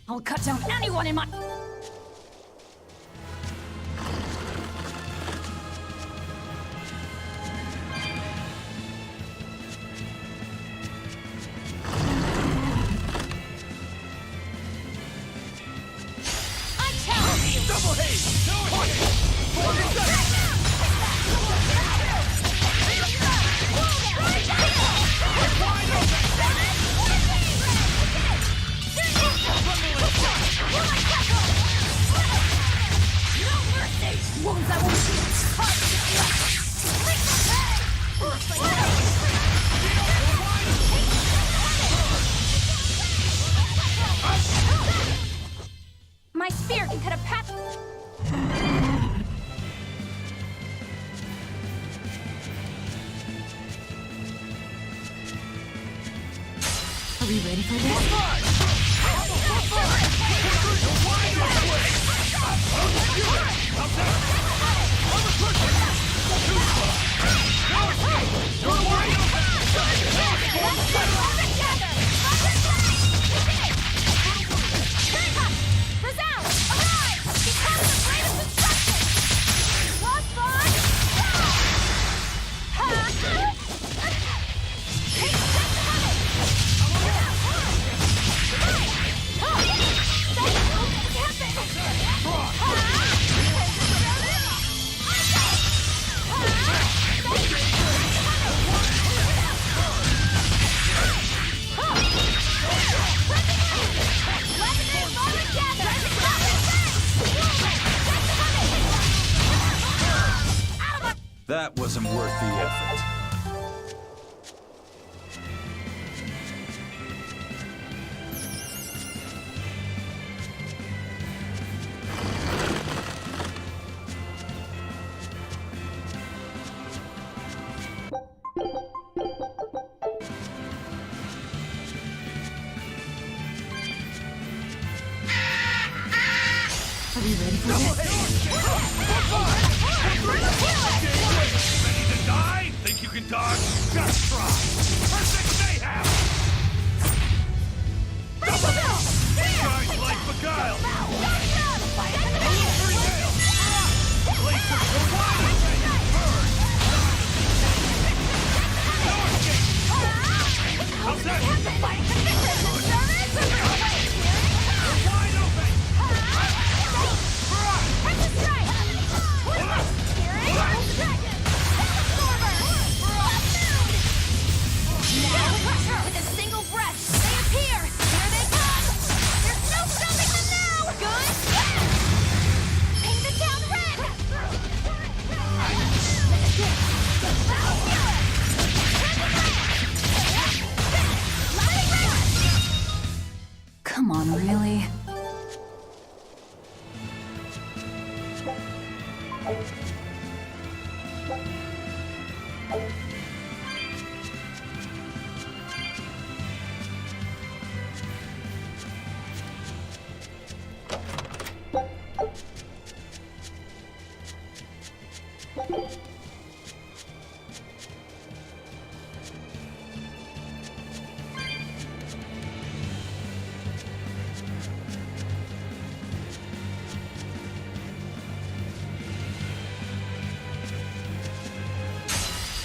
I'll cut down anyone in my... Double Are we ready for this? That wasn't worth the effort. Are we ready for this? Ready to die? Think you can dodge? Just try! Perfect mayhem! Shines like beguile! Blades of the wild! Burn! No escape! How's that? You're wide open! With a single breath, they appear! Here they come! There's no stopping them now! Good! Paint the town red! Come on, really?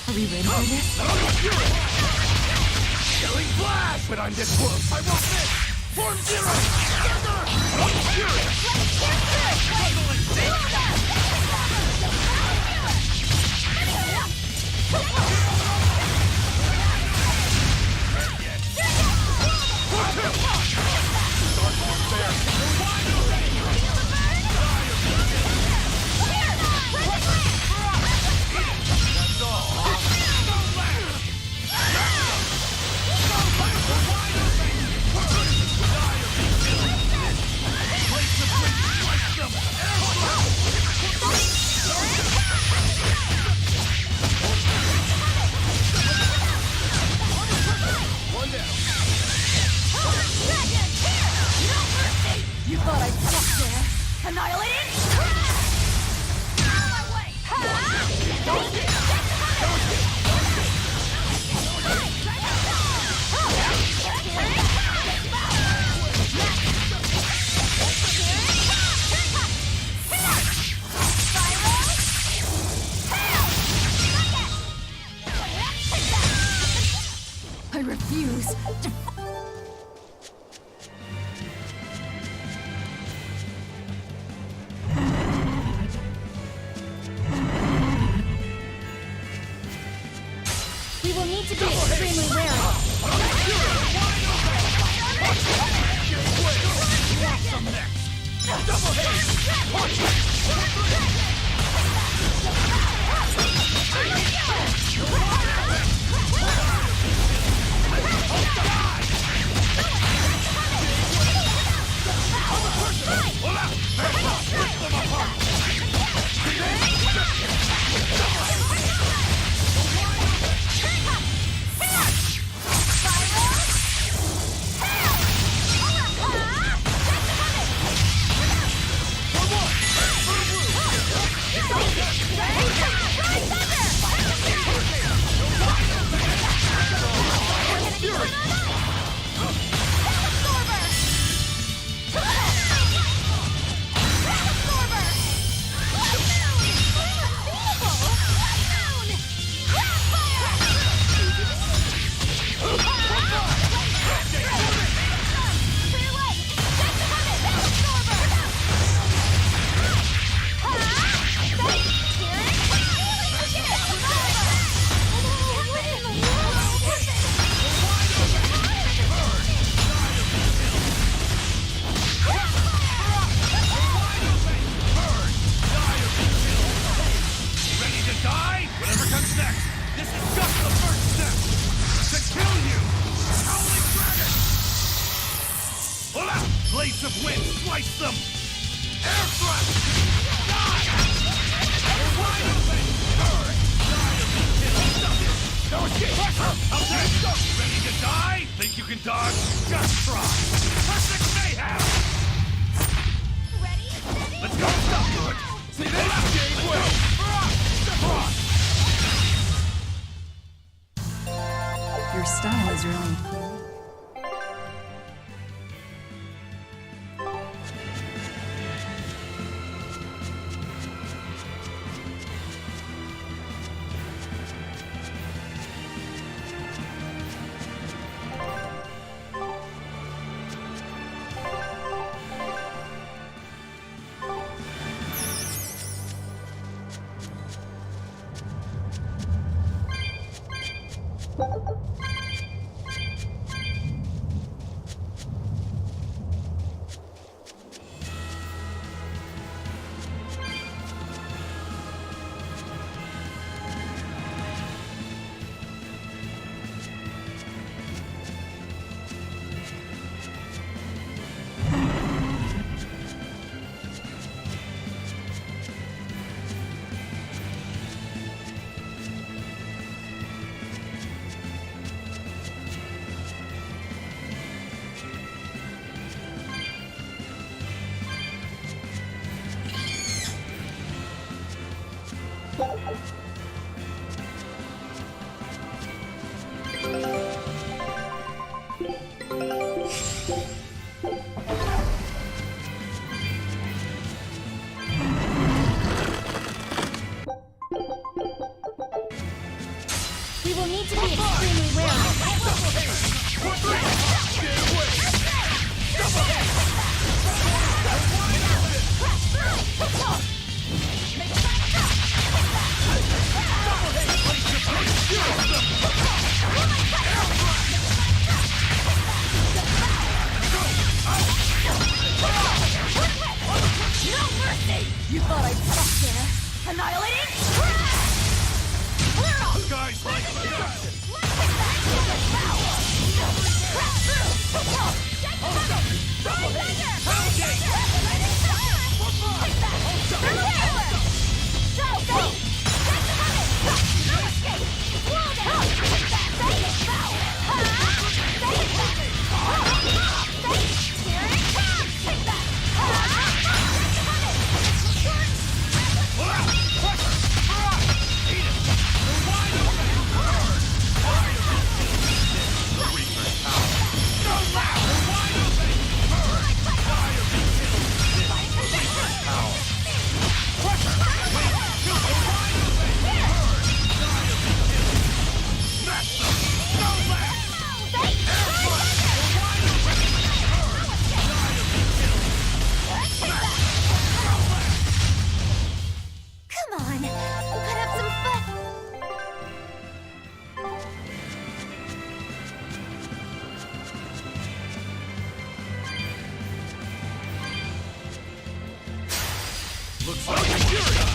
Are we ready for this? Killing flash! But I'm this close! I won't miss! Form zero! Together! You thought I'd stop there? Annihilated? Out of my way! I refuse to... We will need to be extremely wary. Blades of wind, slice them! Air thrust! Die! Wide open! No escape! Out there! Ready to die? Think you can dodge? Just try! Perfect mayhem! Ready, steady, Let's go! Stop good! See this? Game way! Your style is really... We will need to be extremely wary. No mercy! You thought I'd stop there? Annihilating? Guys like that! Come on, let's have some fun. Looks like you're curious!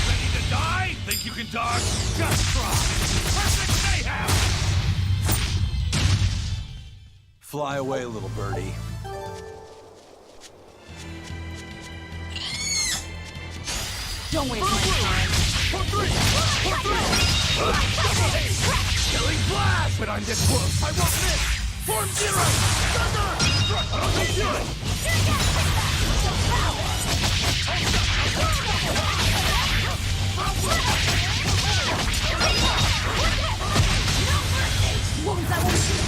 Ready to die? Think you can dodge? Just try! Perfect mayhem! Fly away, little birdie. Don't waste my time. Killing blast! But I'm this close, I won't miss! Form zero! Thunder! I'll do it! Wounds I won't shoot.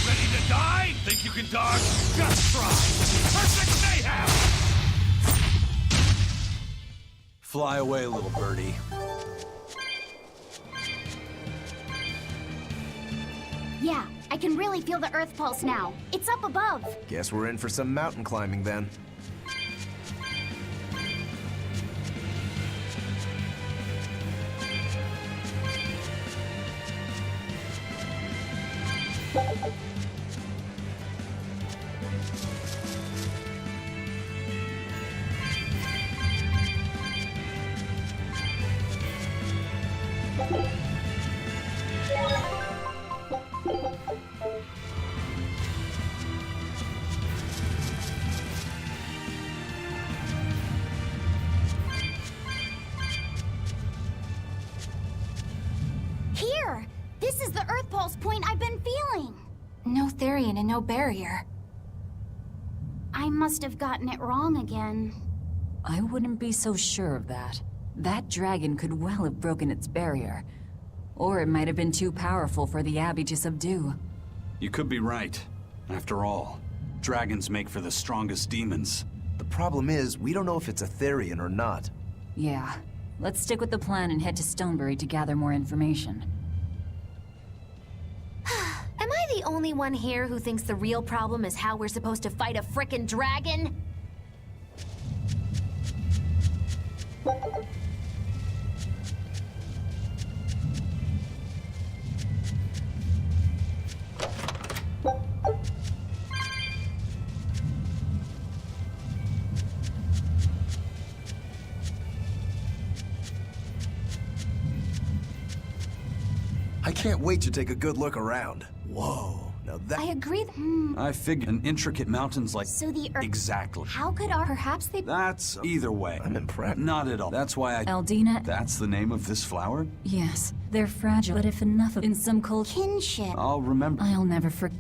Ready to die? Think you can dodge? Just try! Perfect mayhem! Fly away, little birdie. Yeah, I can really feel the Earth pulse now. It's up above. Guess we're in for some mountain climbing then. Therian and no barrier. I must have gotten it wrong again. I wouldn't be so sure of that. That dragon could well have broken its barrier. Or it might have been too powerful for the Abbey to subdue. You could be right. After all, dragons make for the strongest demons. The problem is, we don't know if it's a Therian or not. Yeah. Let's stick with the plan and head to Stonebury to gather more information. Am I the only one here who thinks the real problem is how we're supposed to fight a frickin' dragon? I can't wait to take a good look around. Whoa, now that... I agree. I figured an intricate mountains like... So the Earth... Exactly. How could our... Perhaps they... That's... Either way. I'm impressed. Not at all. That's why I... Eldina? That's the name of this flower? Yes. They're fragile, but if enough of in some cold... Kinship. I'll remember. I'll never forget.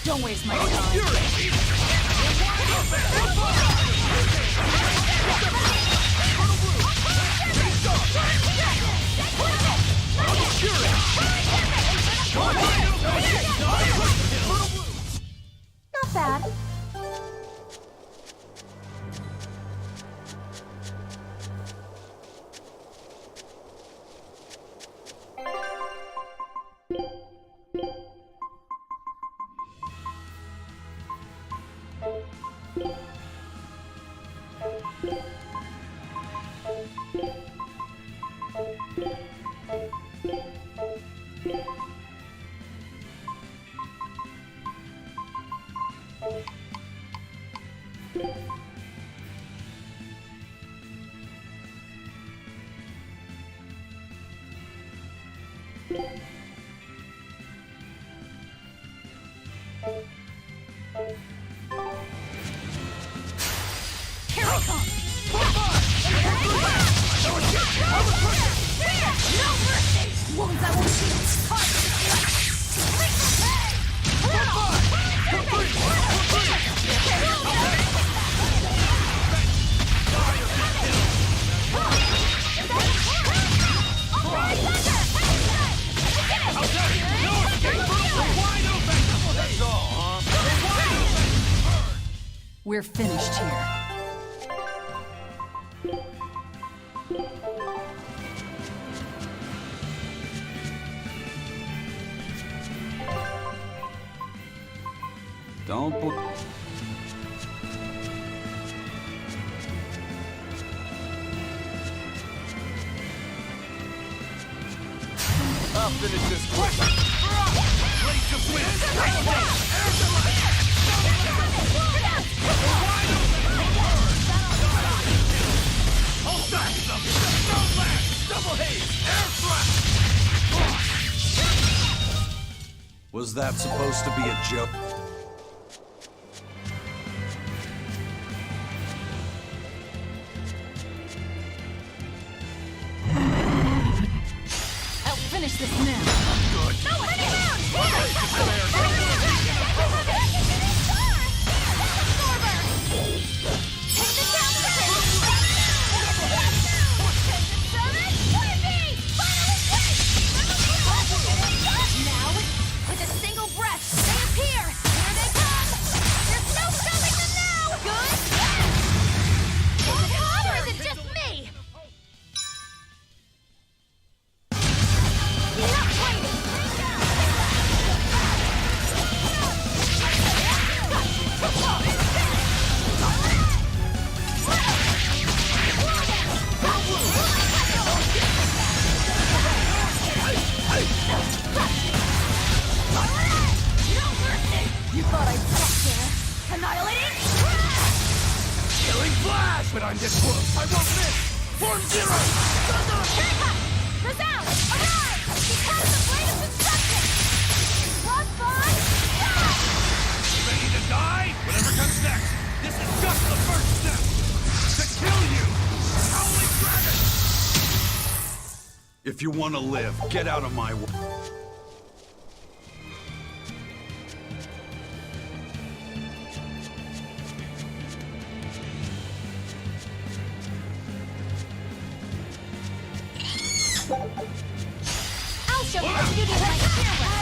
Don't waste my time. Not bad. We're finished here. Don't put... I'll finish this quick. Was that supposed to be a joke? I'll finish this now. With a single breath, they appear! Here they come! There's no stopping them now! Good? Is it hot or is it just me? but I'm this close. I won't miss! Form zero! Thunder! Resound! Arise! Because the blade of destruction! Lost by... Ready to die? Whatever comes next. This is just the first step. To kill you! Howling Dragon! If you want to live, get out of my way. I'll show you what beauty like a camera!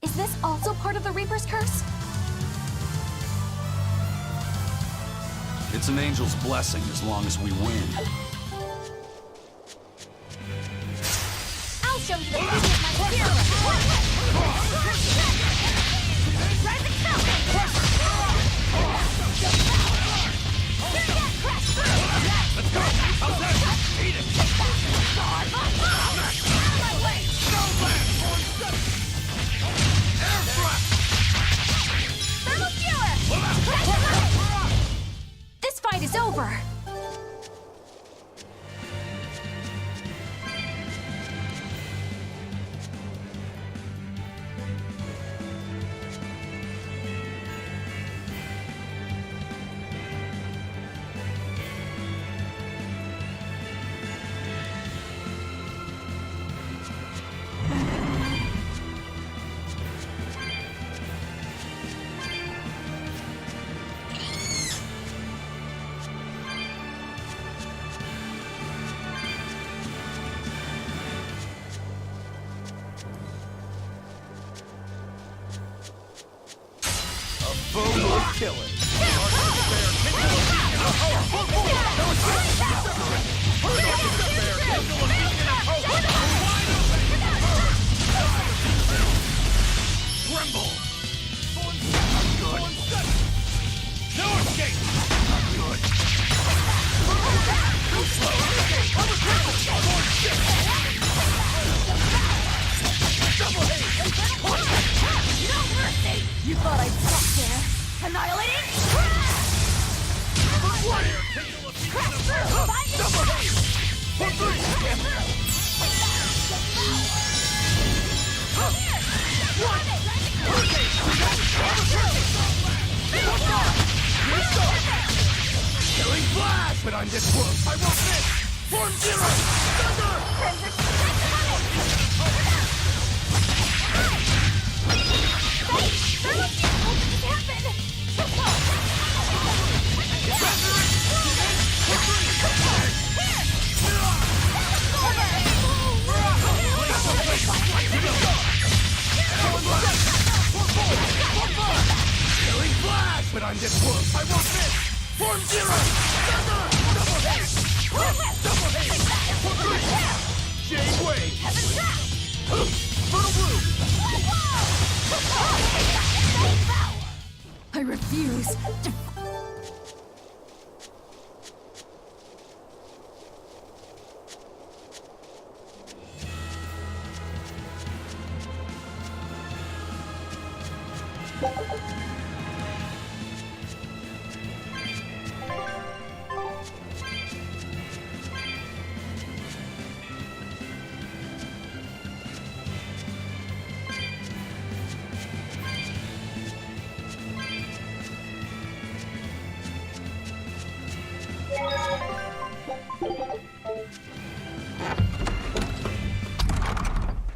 Is this also part of the Reaper's curse? It's an angel's blessing as long as we win. I'll show you the beauty of my spirit! Rising Falcon! Let's go! How's that? Eat it! Thermal Skewer! This fight is over! Kill it. Tremble! Good. No escape! Good. Too slow! Double haste! No mercy! You thought I'd stop there? Annihilating! Crash through! Double haste! For good! Killing flash! But I'm this close! I won't miss! Form zero! Thunder! Killing flash! But I'm this close! I won't miss! Form zero! Thunder! Double haste! Double haste! Jade wave! Fertile bloom! I refuse to...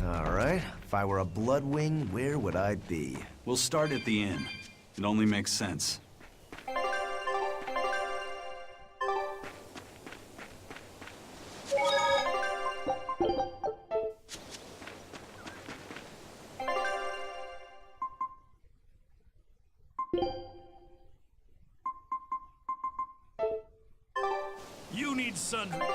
Alright, if I were a Bloodwing, where would I be? We'll start at the inn. It only makes sense. You need sundry.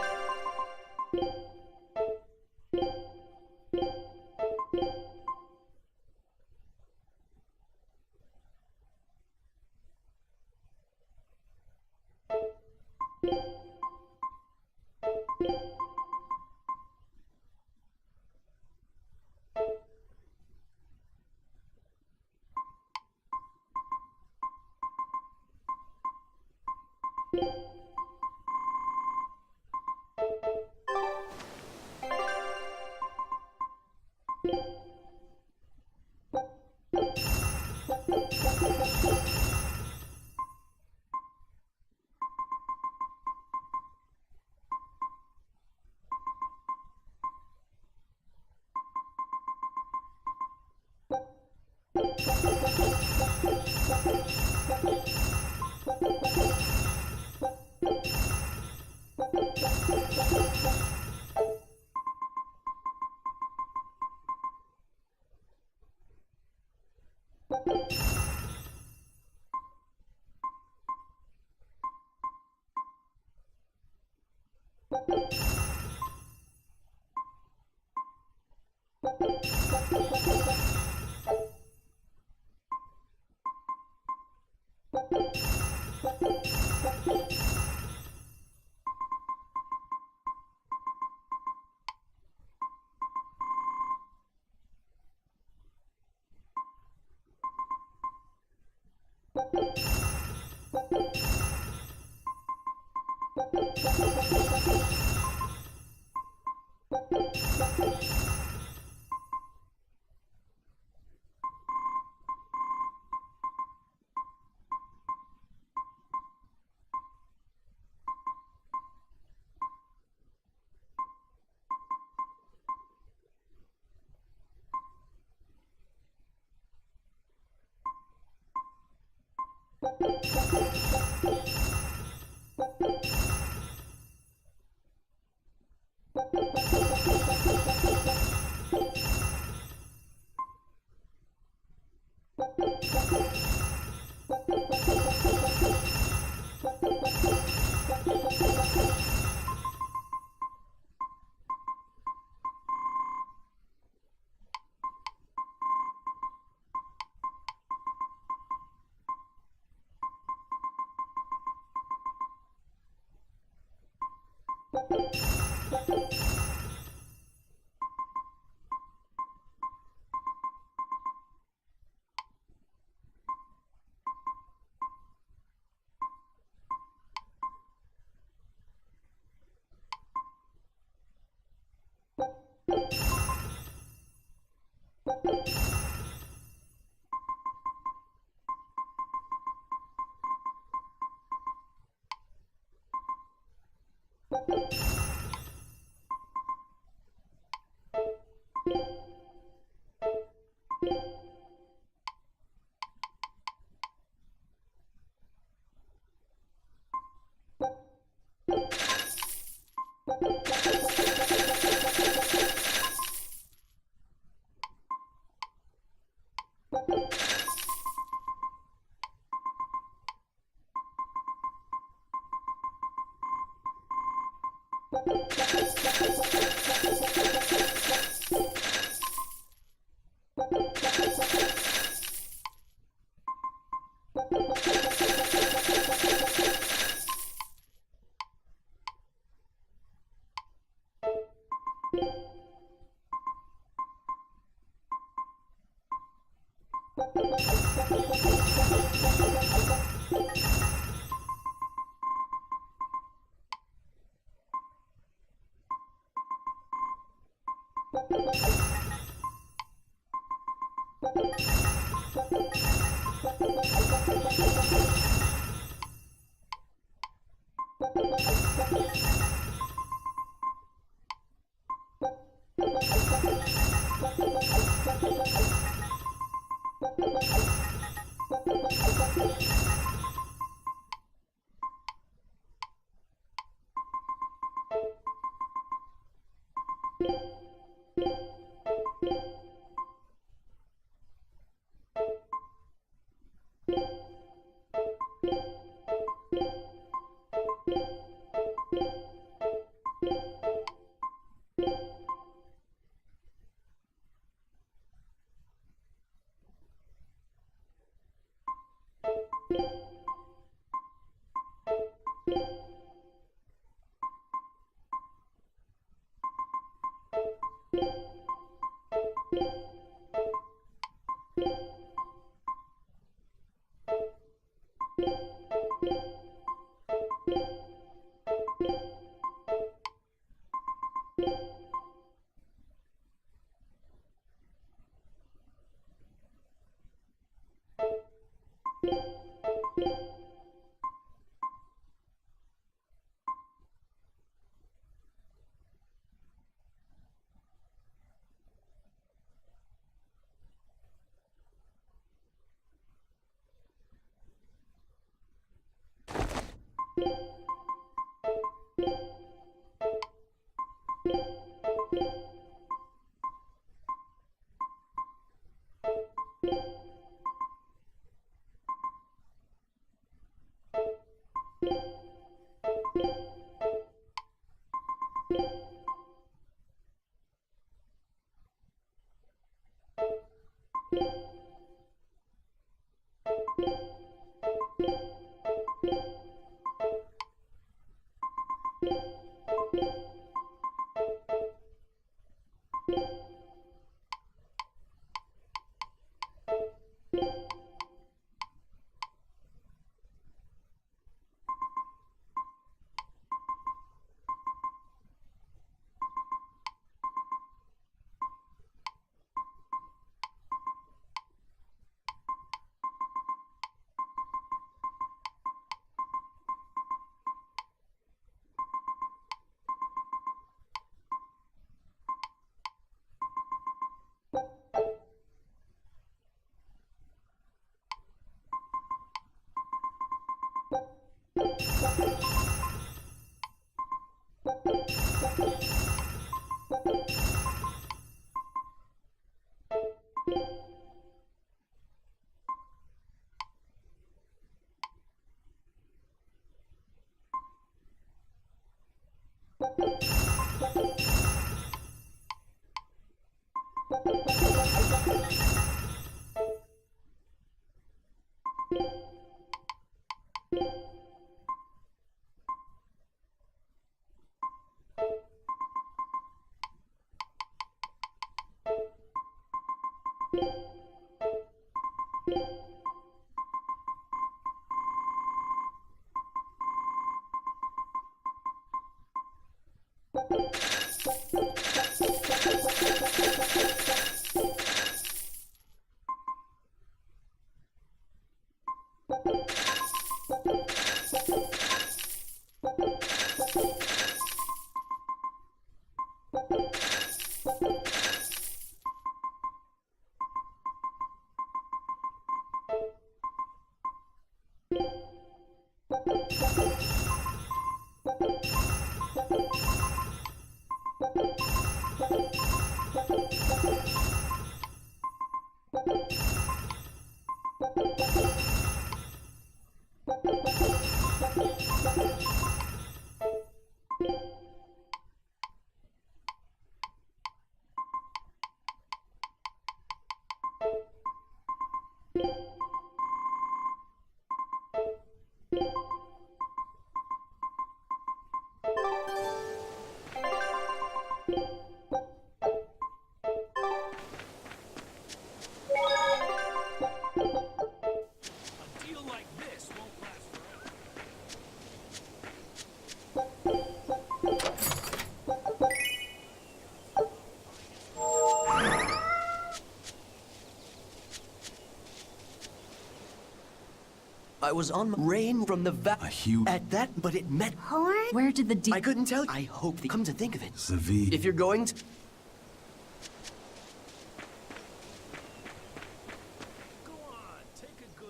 I was on rain from the A huge... at that, but it met Horn? Where did the I couldn't tell. I hope they come to think of it. Savid. If you're going to...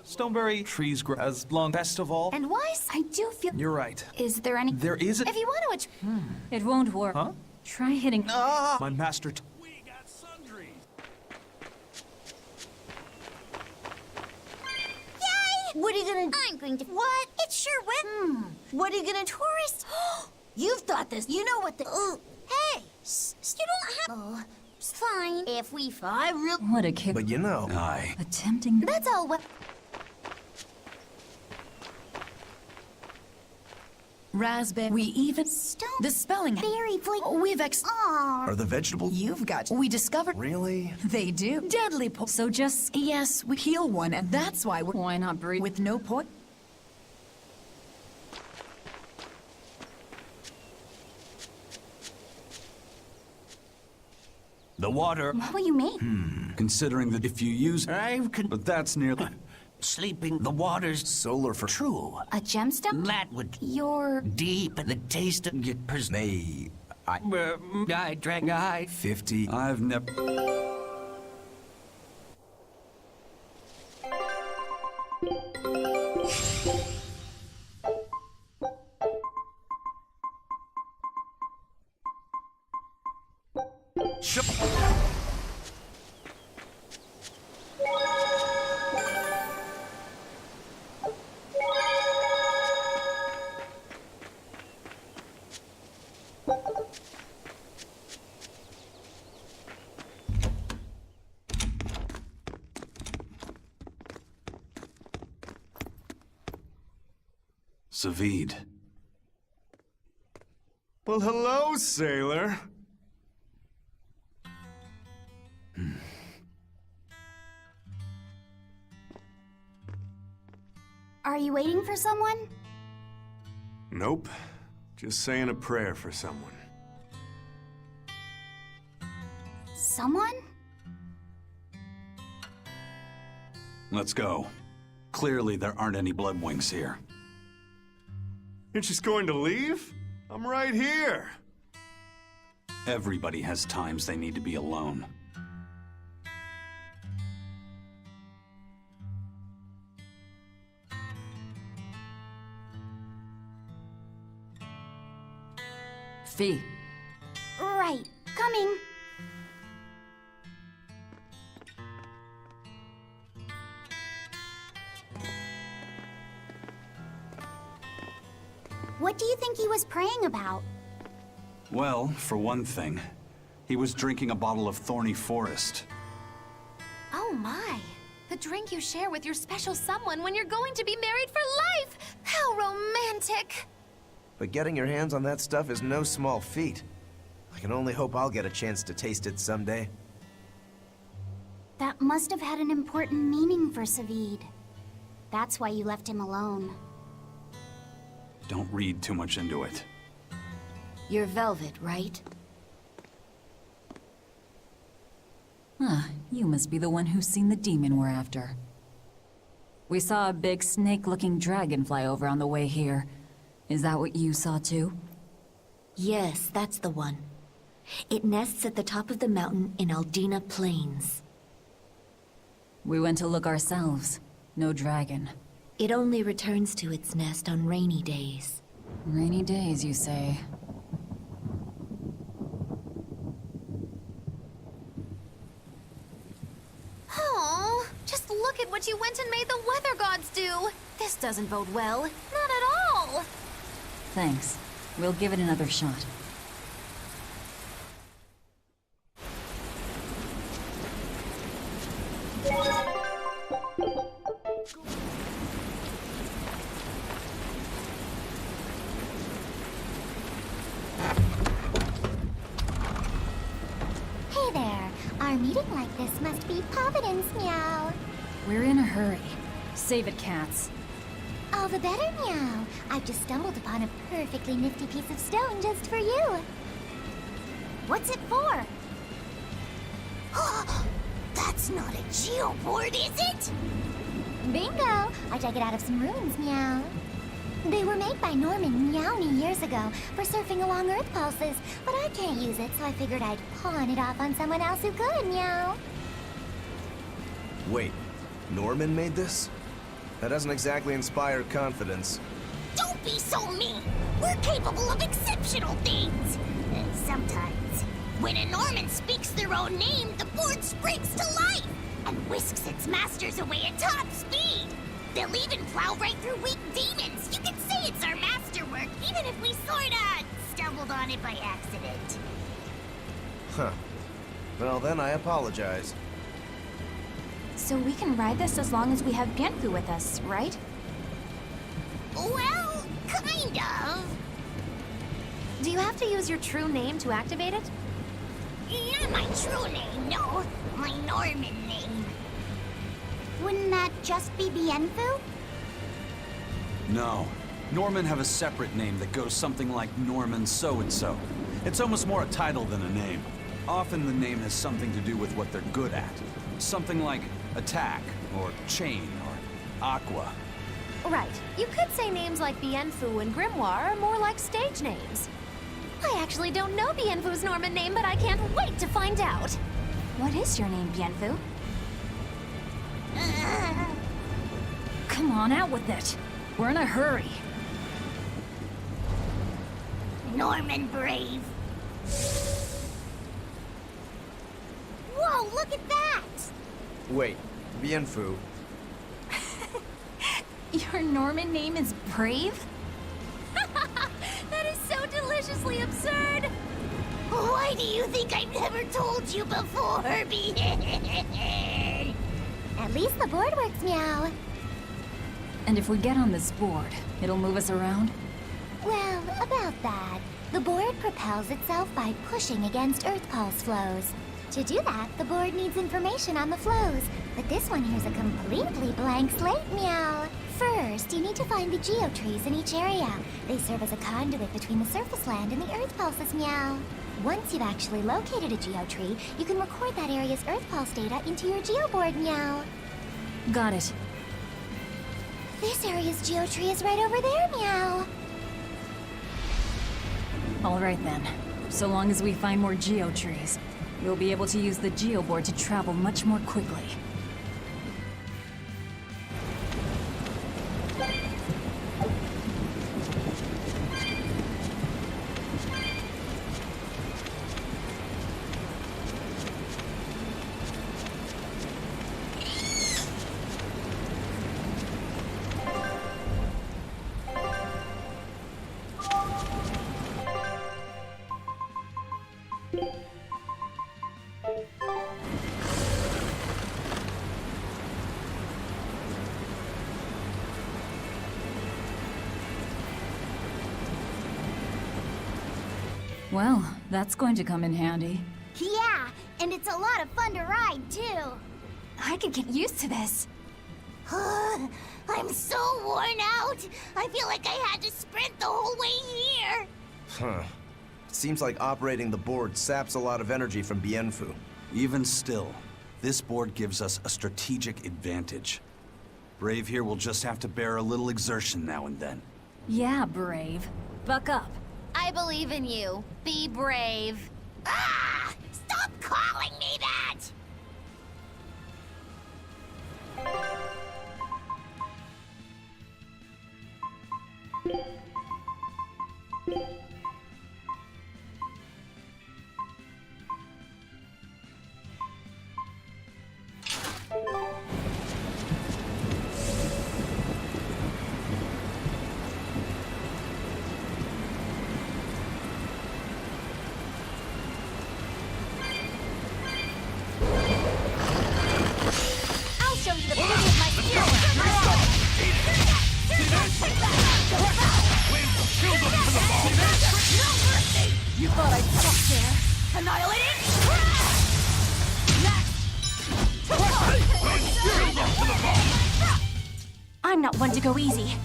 Stoneberry trees grow as long best of all. And why? I do feel. You're right. Is there any? There is a... If you want to, It won't work. Huh? Try hitting. My master... What are you gonna... I'm going to... What? It sure will. What are you gonna... Tourist? You've thought this. You know what the... Hey! You don't have... Oh, it's fine. If we... I really... What a kick. But you know... Aye. Attempting. that's all. What? Raspberry. We even... Stone. The spelling... Berry flavor. We've Aw. Are the vegetables... You've got... We discovered... Really? They do. Deadly po... So just... Yes, we heal one, and that's why we're... Why not breathe? With no point... The water... What will you make? Considering that if you use... But that's nearly... Sleeping, the water's Solar for... true. A gemstone? That would Your... deep the taste of your May... I drank 50... I've never... Savid. Well, hello, sailor. Are you waiting for someone? Nope. Just saying a prayer for someone. Someone? Let's go. Clearly there aren't any Bloodwings here. You're just going to leave? I'm right here. Everybody has times they need to be alone. Fee. Right, coming. What do you think he was praying about? Well, for one thing, he was drinking a bottle of Thorny Forest. Oh my. The drink you share with your special someone when you're going to be married for life! How romantic! But getting your hands on that stuff is no small feat. I can only hope I'll get a chance to taste it someday. That must have had an important meaning for Savid. That's why you left him alone. Don't read too much into it. You're Velvet, right? Ah, you must be the one who's seen the demon we're after. We saw a big snake-looking dragon fly over on the way here. Is that what you saw too? Yes, that's the one. It nests at the top of the mountain in Aldina Plains. We went to look ourselves. No dragon. It only returns to its nest on rainy days. Rainy days, you say? Oh, just look at what you went and made the weather gods do. This doesn't bode well. Not at all. Thanks. We'll give it another shot. Hey there. Our meeting like this must be Providence, meow. We're in a hurry. Save it, cats. All the better, meow. I've just stumbled upon a perfectly nifty piece of stone just for you. What's it for? That's not a geoboard, is it? Bingo! I dug it out of some ruins, meow. They were made by Norman Meowny years ago for surfing along Earth pulses, but I can't use it, so I figured I'd pawn it off on someone else who could, meow. Wait, Norman made this? That doesn't exactly inspire confidence. Don't be so mean! We're capable of exceptional things! Sometimes. When a Norman speaks their own name, the board springs to life and whisks its masters away at top speed. They'll even plow right through weak demons. You can say it's our masterwork, even if we sorta stumbled on it by accident. Huh. Well, then I apologize. So we can ride this as long as we have Bienfu with us, right? Well, kind of. Do you have to use your true name to activate it? Not my true name, no. My Norman name. Wouldn't that just be Bienfu? No. Norman have a separate name that goes something like Norman so-and-so. It's almost more a title than a name. Often the name has something to do with what they're good at. Something like attack, or chain, or aqua. Right. You could say names like Bienfu and Grimoire are more like stage names. I actually don't know Bienfu's Norman name, but I can't wait to find out. What is your name, Bienfu? Come on, out with it. We're in a hurry. Norman Brave. Whoa, look at that! Wait, Bienfu. Your Norman name is Brave? That is so deliciously absurd! Why do you think I've never told you before, At least the board works, meow. And if we get on this board, it'll move us around? Well, about that. The board propels itself by pushing against Earth pulse flows. To do that, the board needs information on the flows, but this one here's a completely blank slate, meow. First, you need to find the geotrees in each area. They serve as a conduit between the surface land and the Earth pulses, meow. Once you've actually located a geotree, you can record that area's Earth pulse data into your geoboard, meow. Got it. This area's geotree is right over there, meow. All right then. So long as we find more geotrees, we'll be able to use the geoboard to travel much more quickly. Well, that's going to come in handy. Yeah, and it's a lot of fun to ride, too. I could get used to this. I'm so worn out. I feel like I had to sprint the whole way here. Huh. Seems like operating the board saps a lot of energy from Bienfu. Even still, this board gives us a strategic advantage. Brave here will just have to bear a little exertion now and then. Yeah, Brave. Buck up. I believe in you. Be brave. Ah! Stop calling me that! I'll show you the beauty of my skill. You thought I'd stop there. Annihilating! I'm not one to go easy.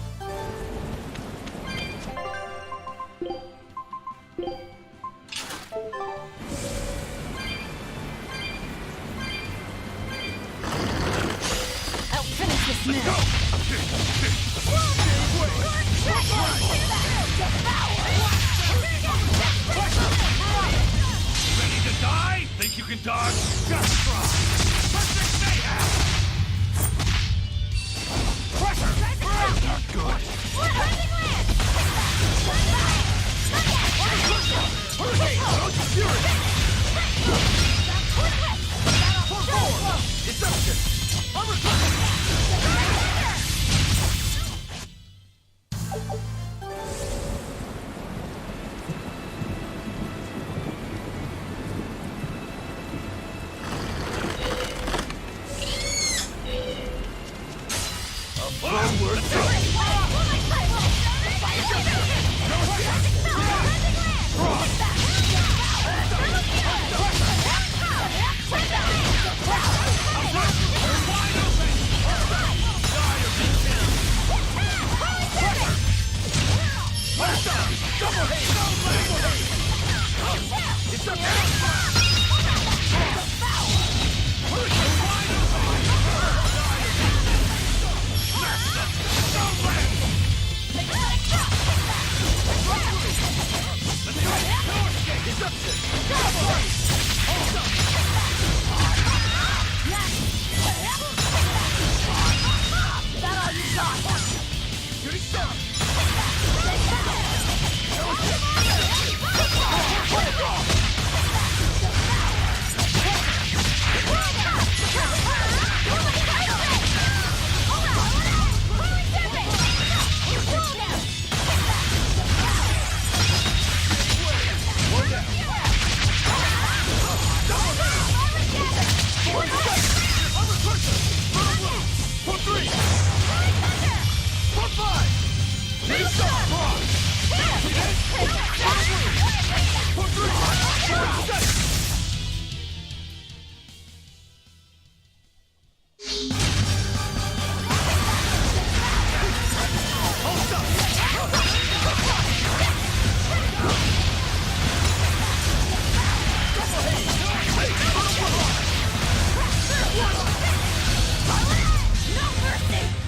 I'll finish this now. Ready to die? Think you can dodge? Just try! Perfect mayhem! Pressure! Not good! Hurricane! Don't fury! Deception!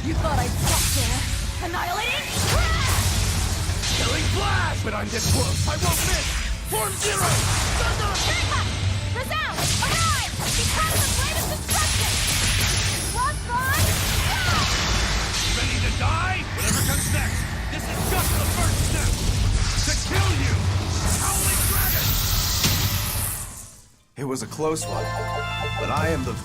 You thought I'd stop there. Annihilating! Killing flash! But I'm this close! I won't miss! Form zero! Thunder! Resound! Arrive! Become the blade of destruction! Lost line! Ready to die? Whatever comes next! This is just the first step! To kill you! Howling Dragon! It was a close one, but I am the...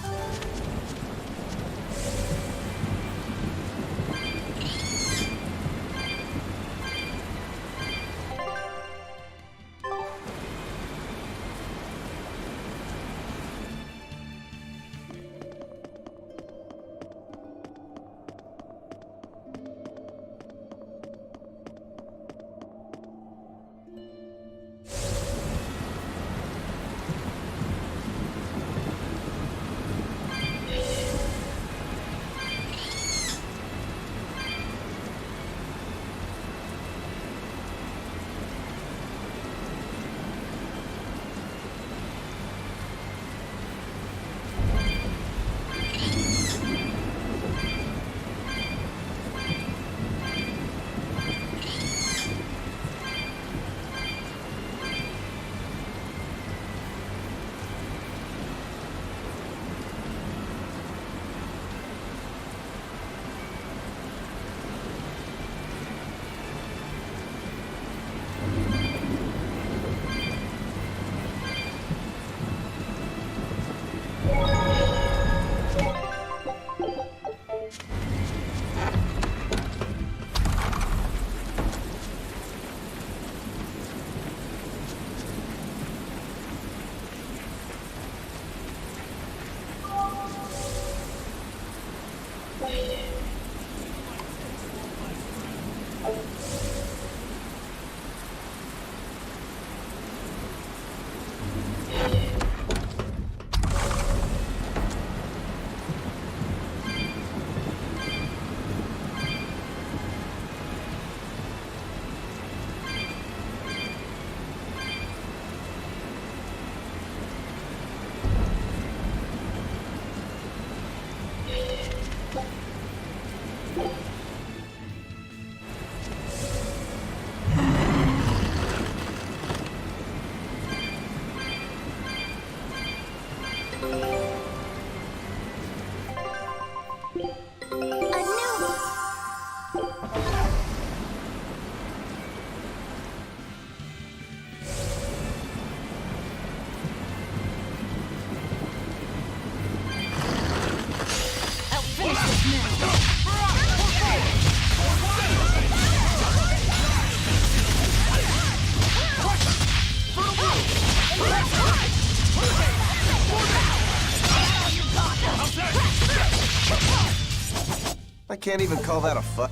I can't even call that a fight.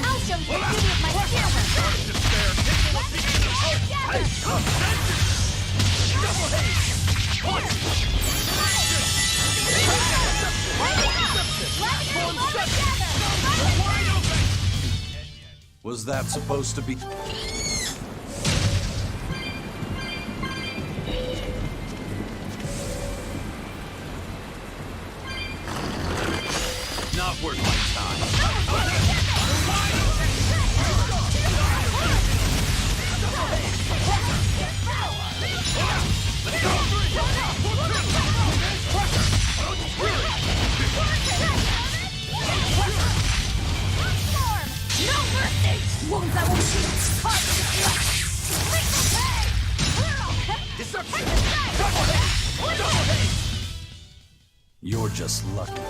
I'll show you the beauty of my Was that supposed to be? Not worth my wounds I won't shoot. You're just lucky.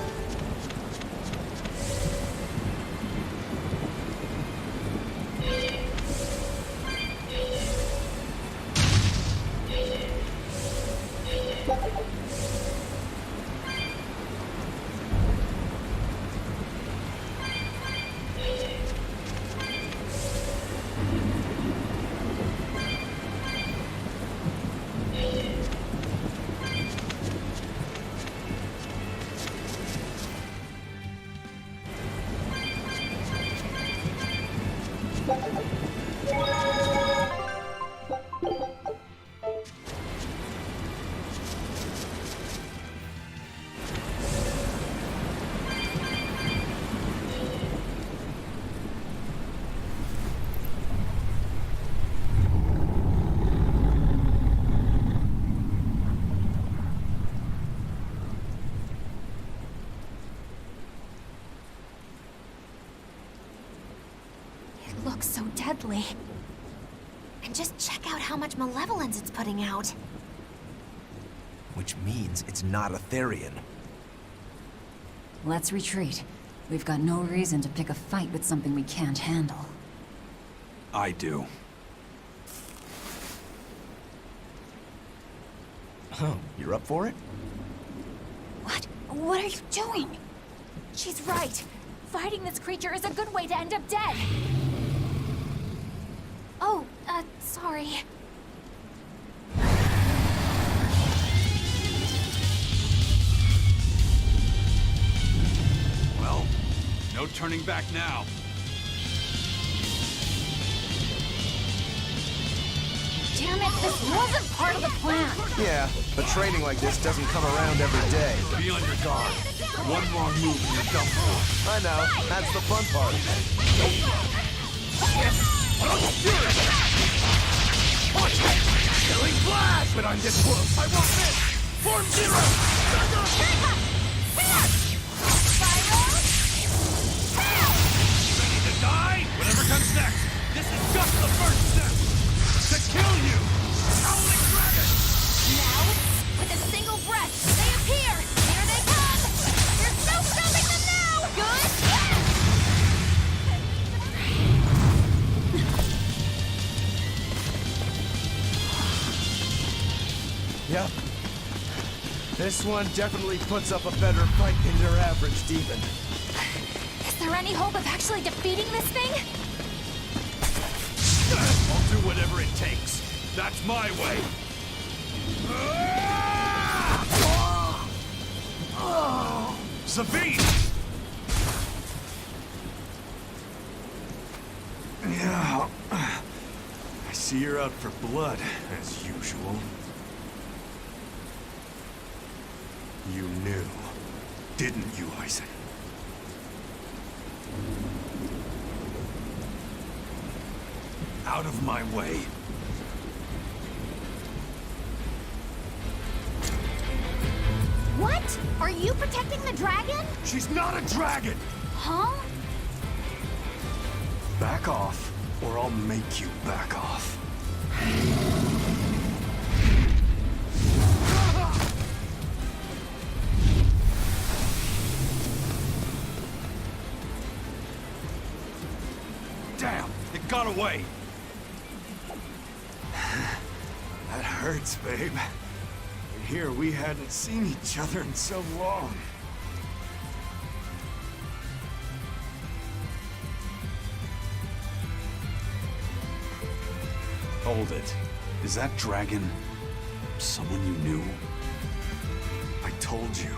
Looks so deadly. And just check out how much malevolence it's putting out. Which means it's not a Therian. Let's retreat. We've got no reason to pick a fight with something we can't handle. I do. Oh, you're up for it? What? What are you doing? She's right. Fighting this creature is a good way to end up dead. Oh, sorry. Well, no turning back now. Damn it, this wasn't part of the plan. Yeah, but training like this doesn't come around every day. Be on your guard. One wrong move and you're done for. I know, that's the fun part. Killing flash! But I'm this close. I won't miss! Form zero! Ready to die? Whatever comes next. This is just the first step. To kill you! Howling Dragon! Now, with a single breath, they appear! Here they come! There's no stopping them now! Good? Yep. This one definitely puts up a better fight than your average demon. Is there any hope of actually defeating this thing? I'll do whatever it takes. That's my way. Sabine! Yeah. I see you're out for blood, as usual. You knew, didn't you, Eisen? Out of my way. What? Are you protecting the dragon? She's not a dragon! Huh? Back off, or I'll make you back off. Damn, it got away. That hurts, babe. And here we hadn't seen each other in so long. Hold it. Is that dragon someone you knew? I told you,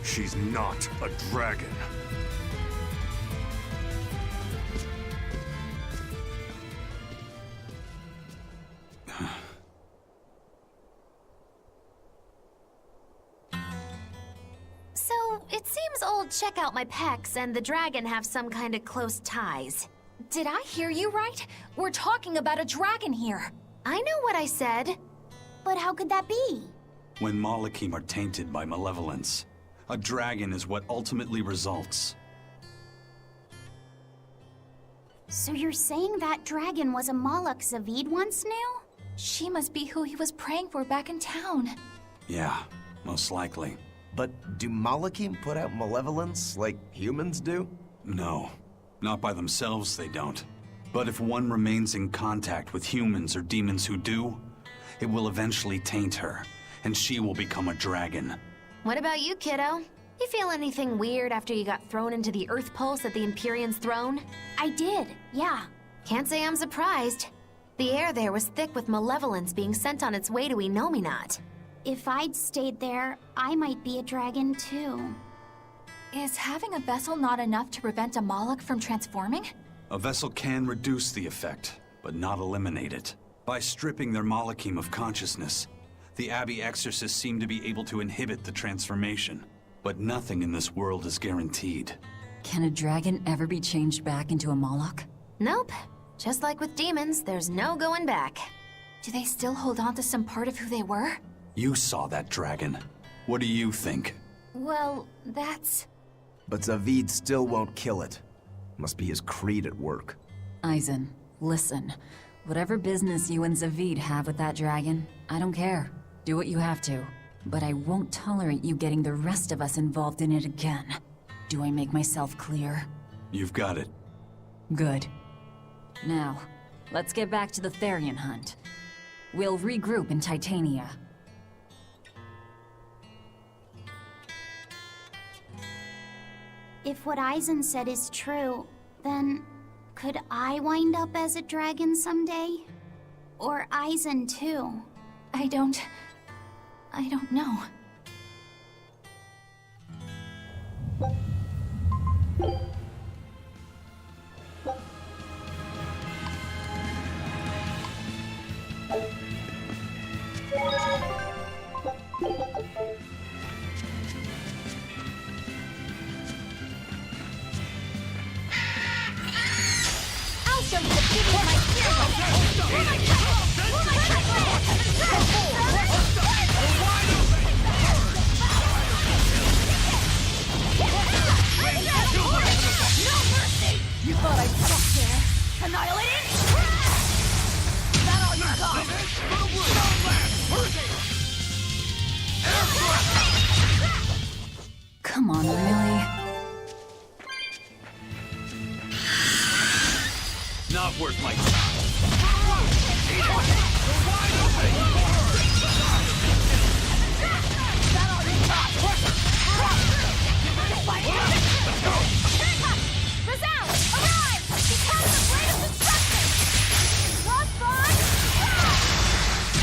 she's not a dragon. So, it seems old Check Out My Pecs and the dragon have some kind of close ties. Did I hear you right? We're talking about a dragon here. I know what I said. But how could that be? When Malachim are tainted by malevolence, a dragon is what ultimately results. So you're saying that dragon was a Moloch Zavid once knew? She must be who he was praying for back in town. Yeah, most likely. But do Malachim put out malevolence like humans do? No, not by themselves they don't. But if one remains in contact with humans or demons who do, it will eventually taint her, and she will become a dragon. What about you, kiddo? You feel anything weird after you got thrown into the Earth Pulse at the Empyrean's throne? I did, yeah. Can't say I'm surprised. The air there was thick with malevolence being sent on its way to Enominat. If I'd stayed there, I might be a dragon too. Is having a vessel not enough to prevent a Moloch from transforming? A vessel can reduce the effect, but not eliminate it. By stripping their Malachim of consciousness, the Abbey exorcists seem to be able to inhibit the transformation. But nothing in this world is guaranteed. Can a dragon ever be changed back into a Moloch? Nope. Just like with demons, there's no going back. Do they still hold on to some part of who they were? You saw that dragon. What do you think? Well, that's... But Zavid still won't kill it. Must be his creed at work. Eisen, listen. Whatever business you and Zavid have with that dragon, I don't care. Do what you have to. But I won't tolerate you getting the rest of us involved in it again. Do I make myself clear? You've got it. Good. Now, let's get back to the Therian hunt. We'll regroup in Titania. If what Eisen said is true, then could I wind up as a dragon someday? Or Eisen too? I don't know. I'll show you the beauty of my You thought I'd stop there? Annihilating? That all you got? Come on, really? Not worth my time. That all you got? Let's go! Resound! Arrive! Become the blade of destruction! Lost on!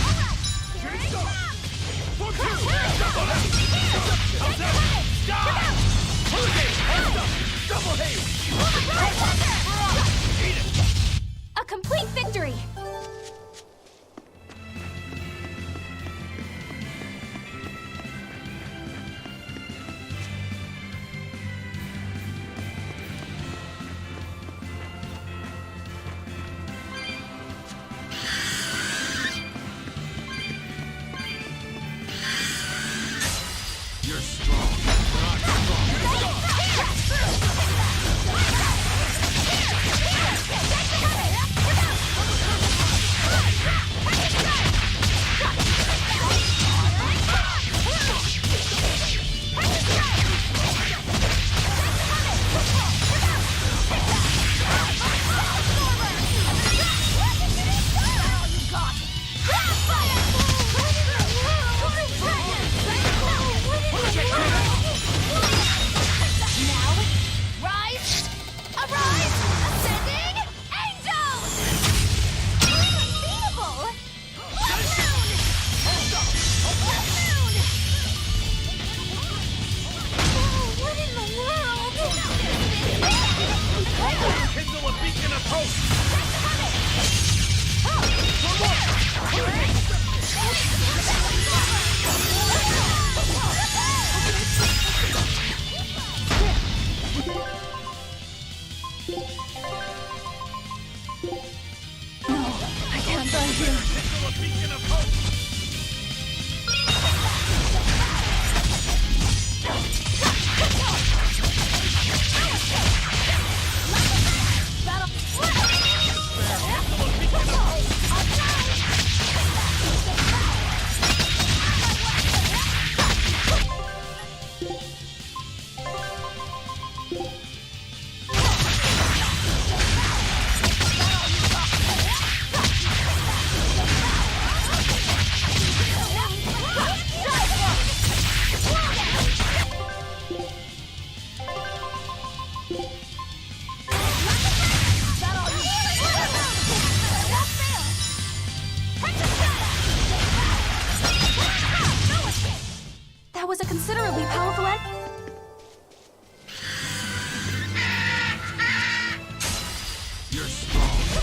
Alright! Here it comes! A complete victory! was a considerably powerful You're strong.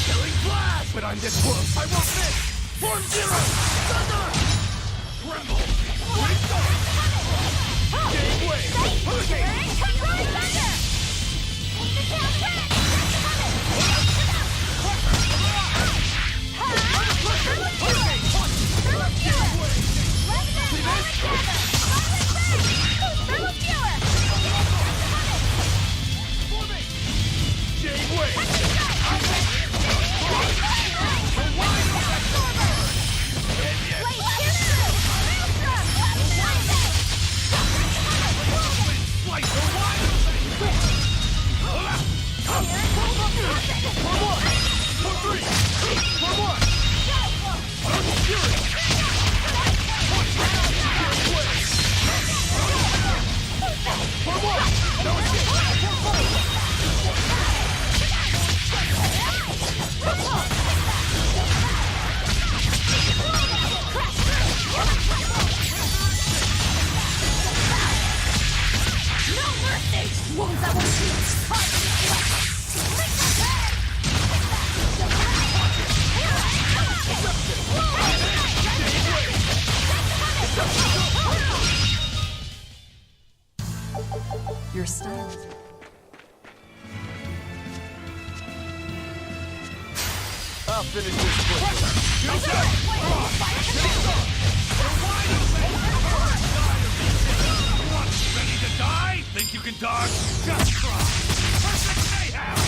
Killing flash! But I'm this close. I won't miss! Form zero! Thunder! Tremble! Wake up! Game wave! Hurricane! Your style is... I'll finish this quick. Ready to die? Think you can dodge? Just try. Perfect mayhem!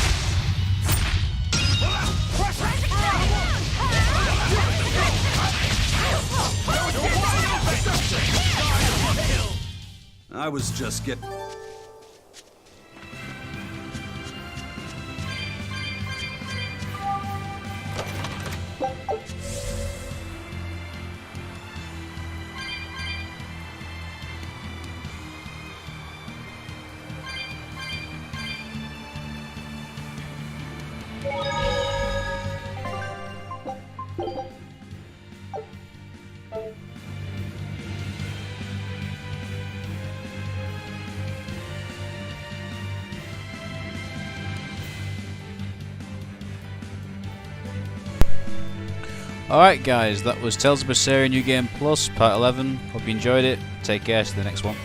I was just getting... Alright guys, that was Tales of Berseria New Game Plus, Part 11. Hope you enjoyed it. Take care, to the next one.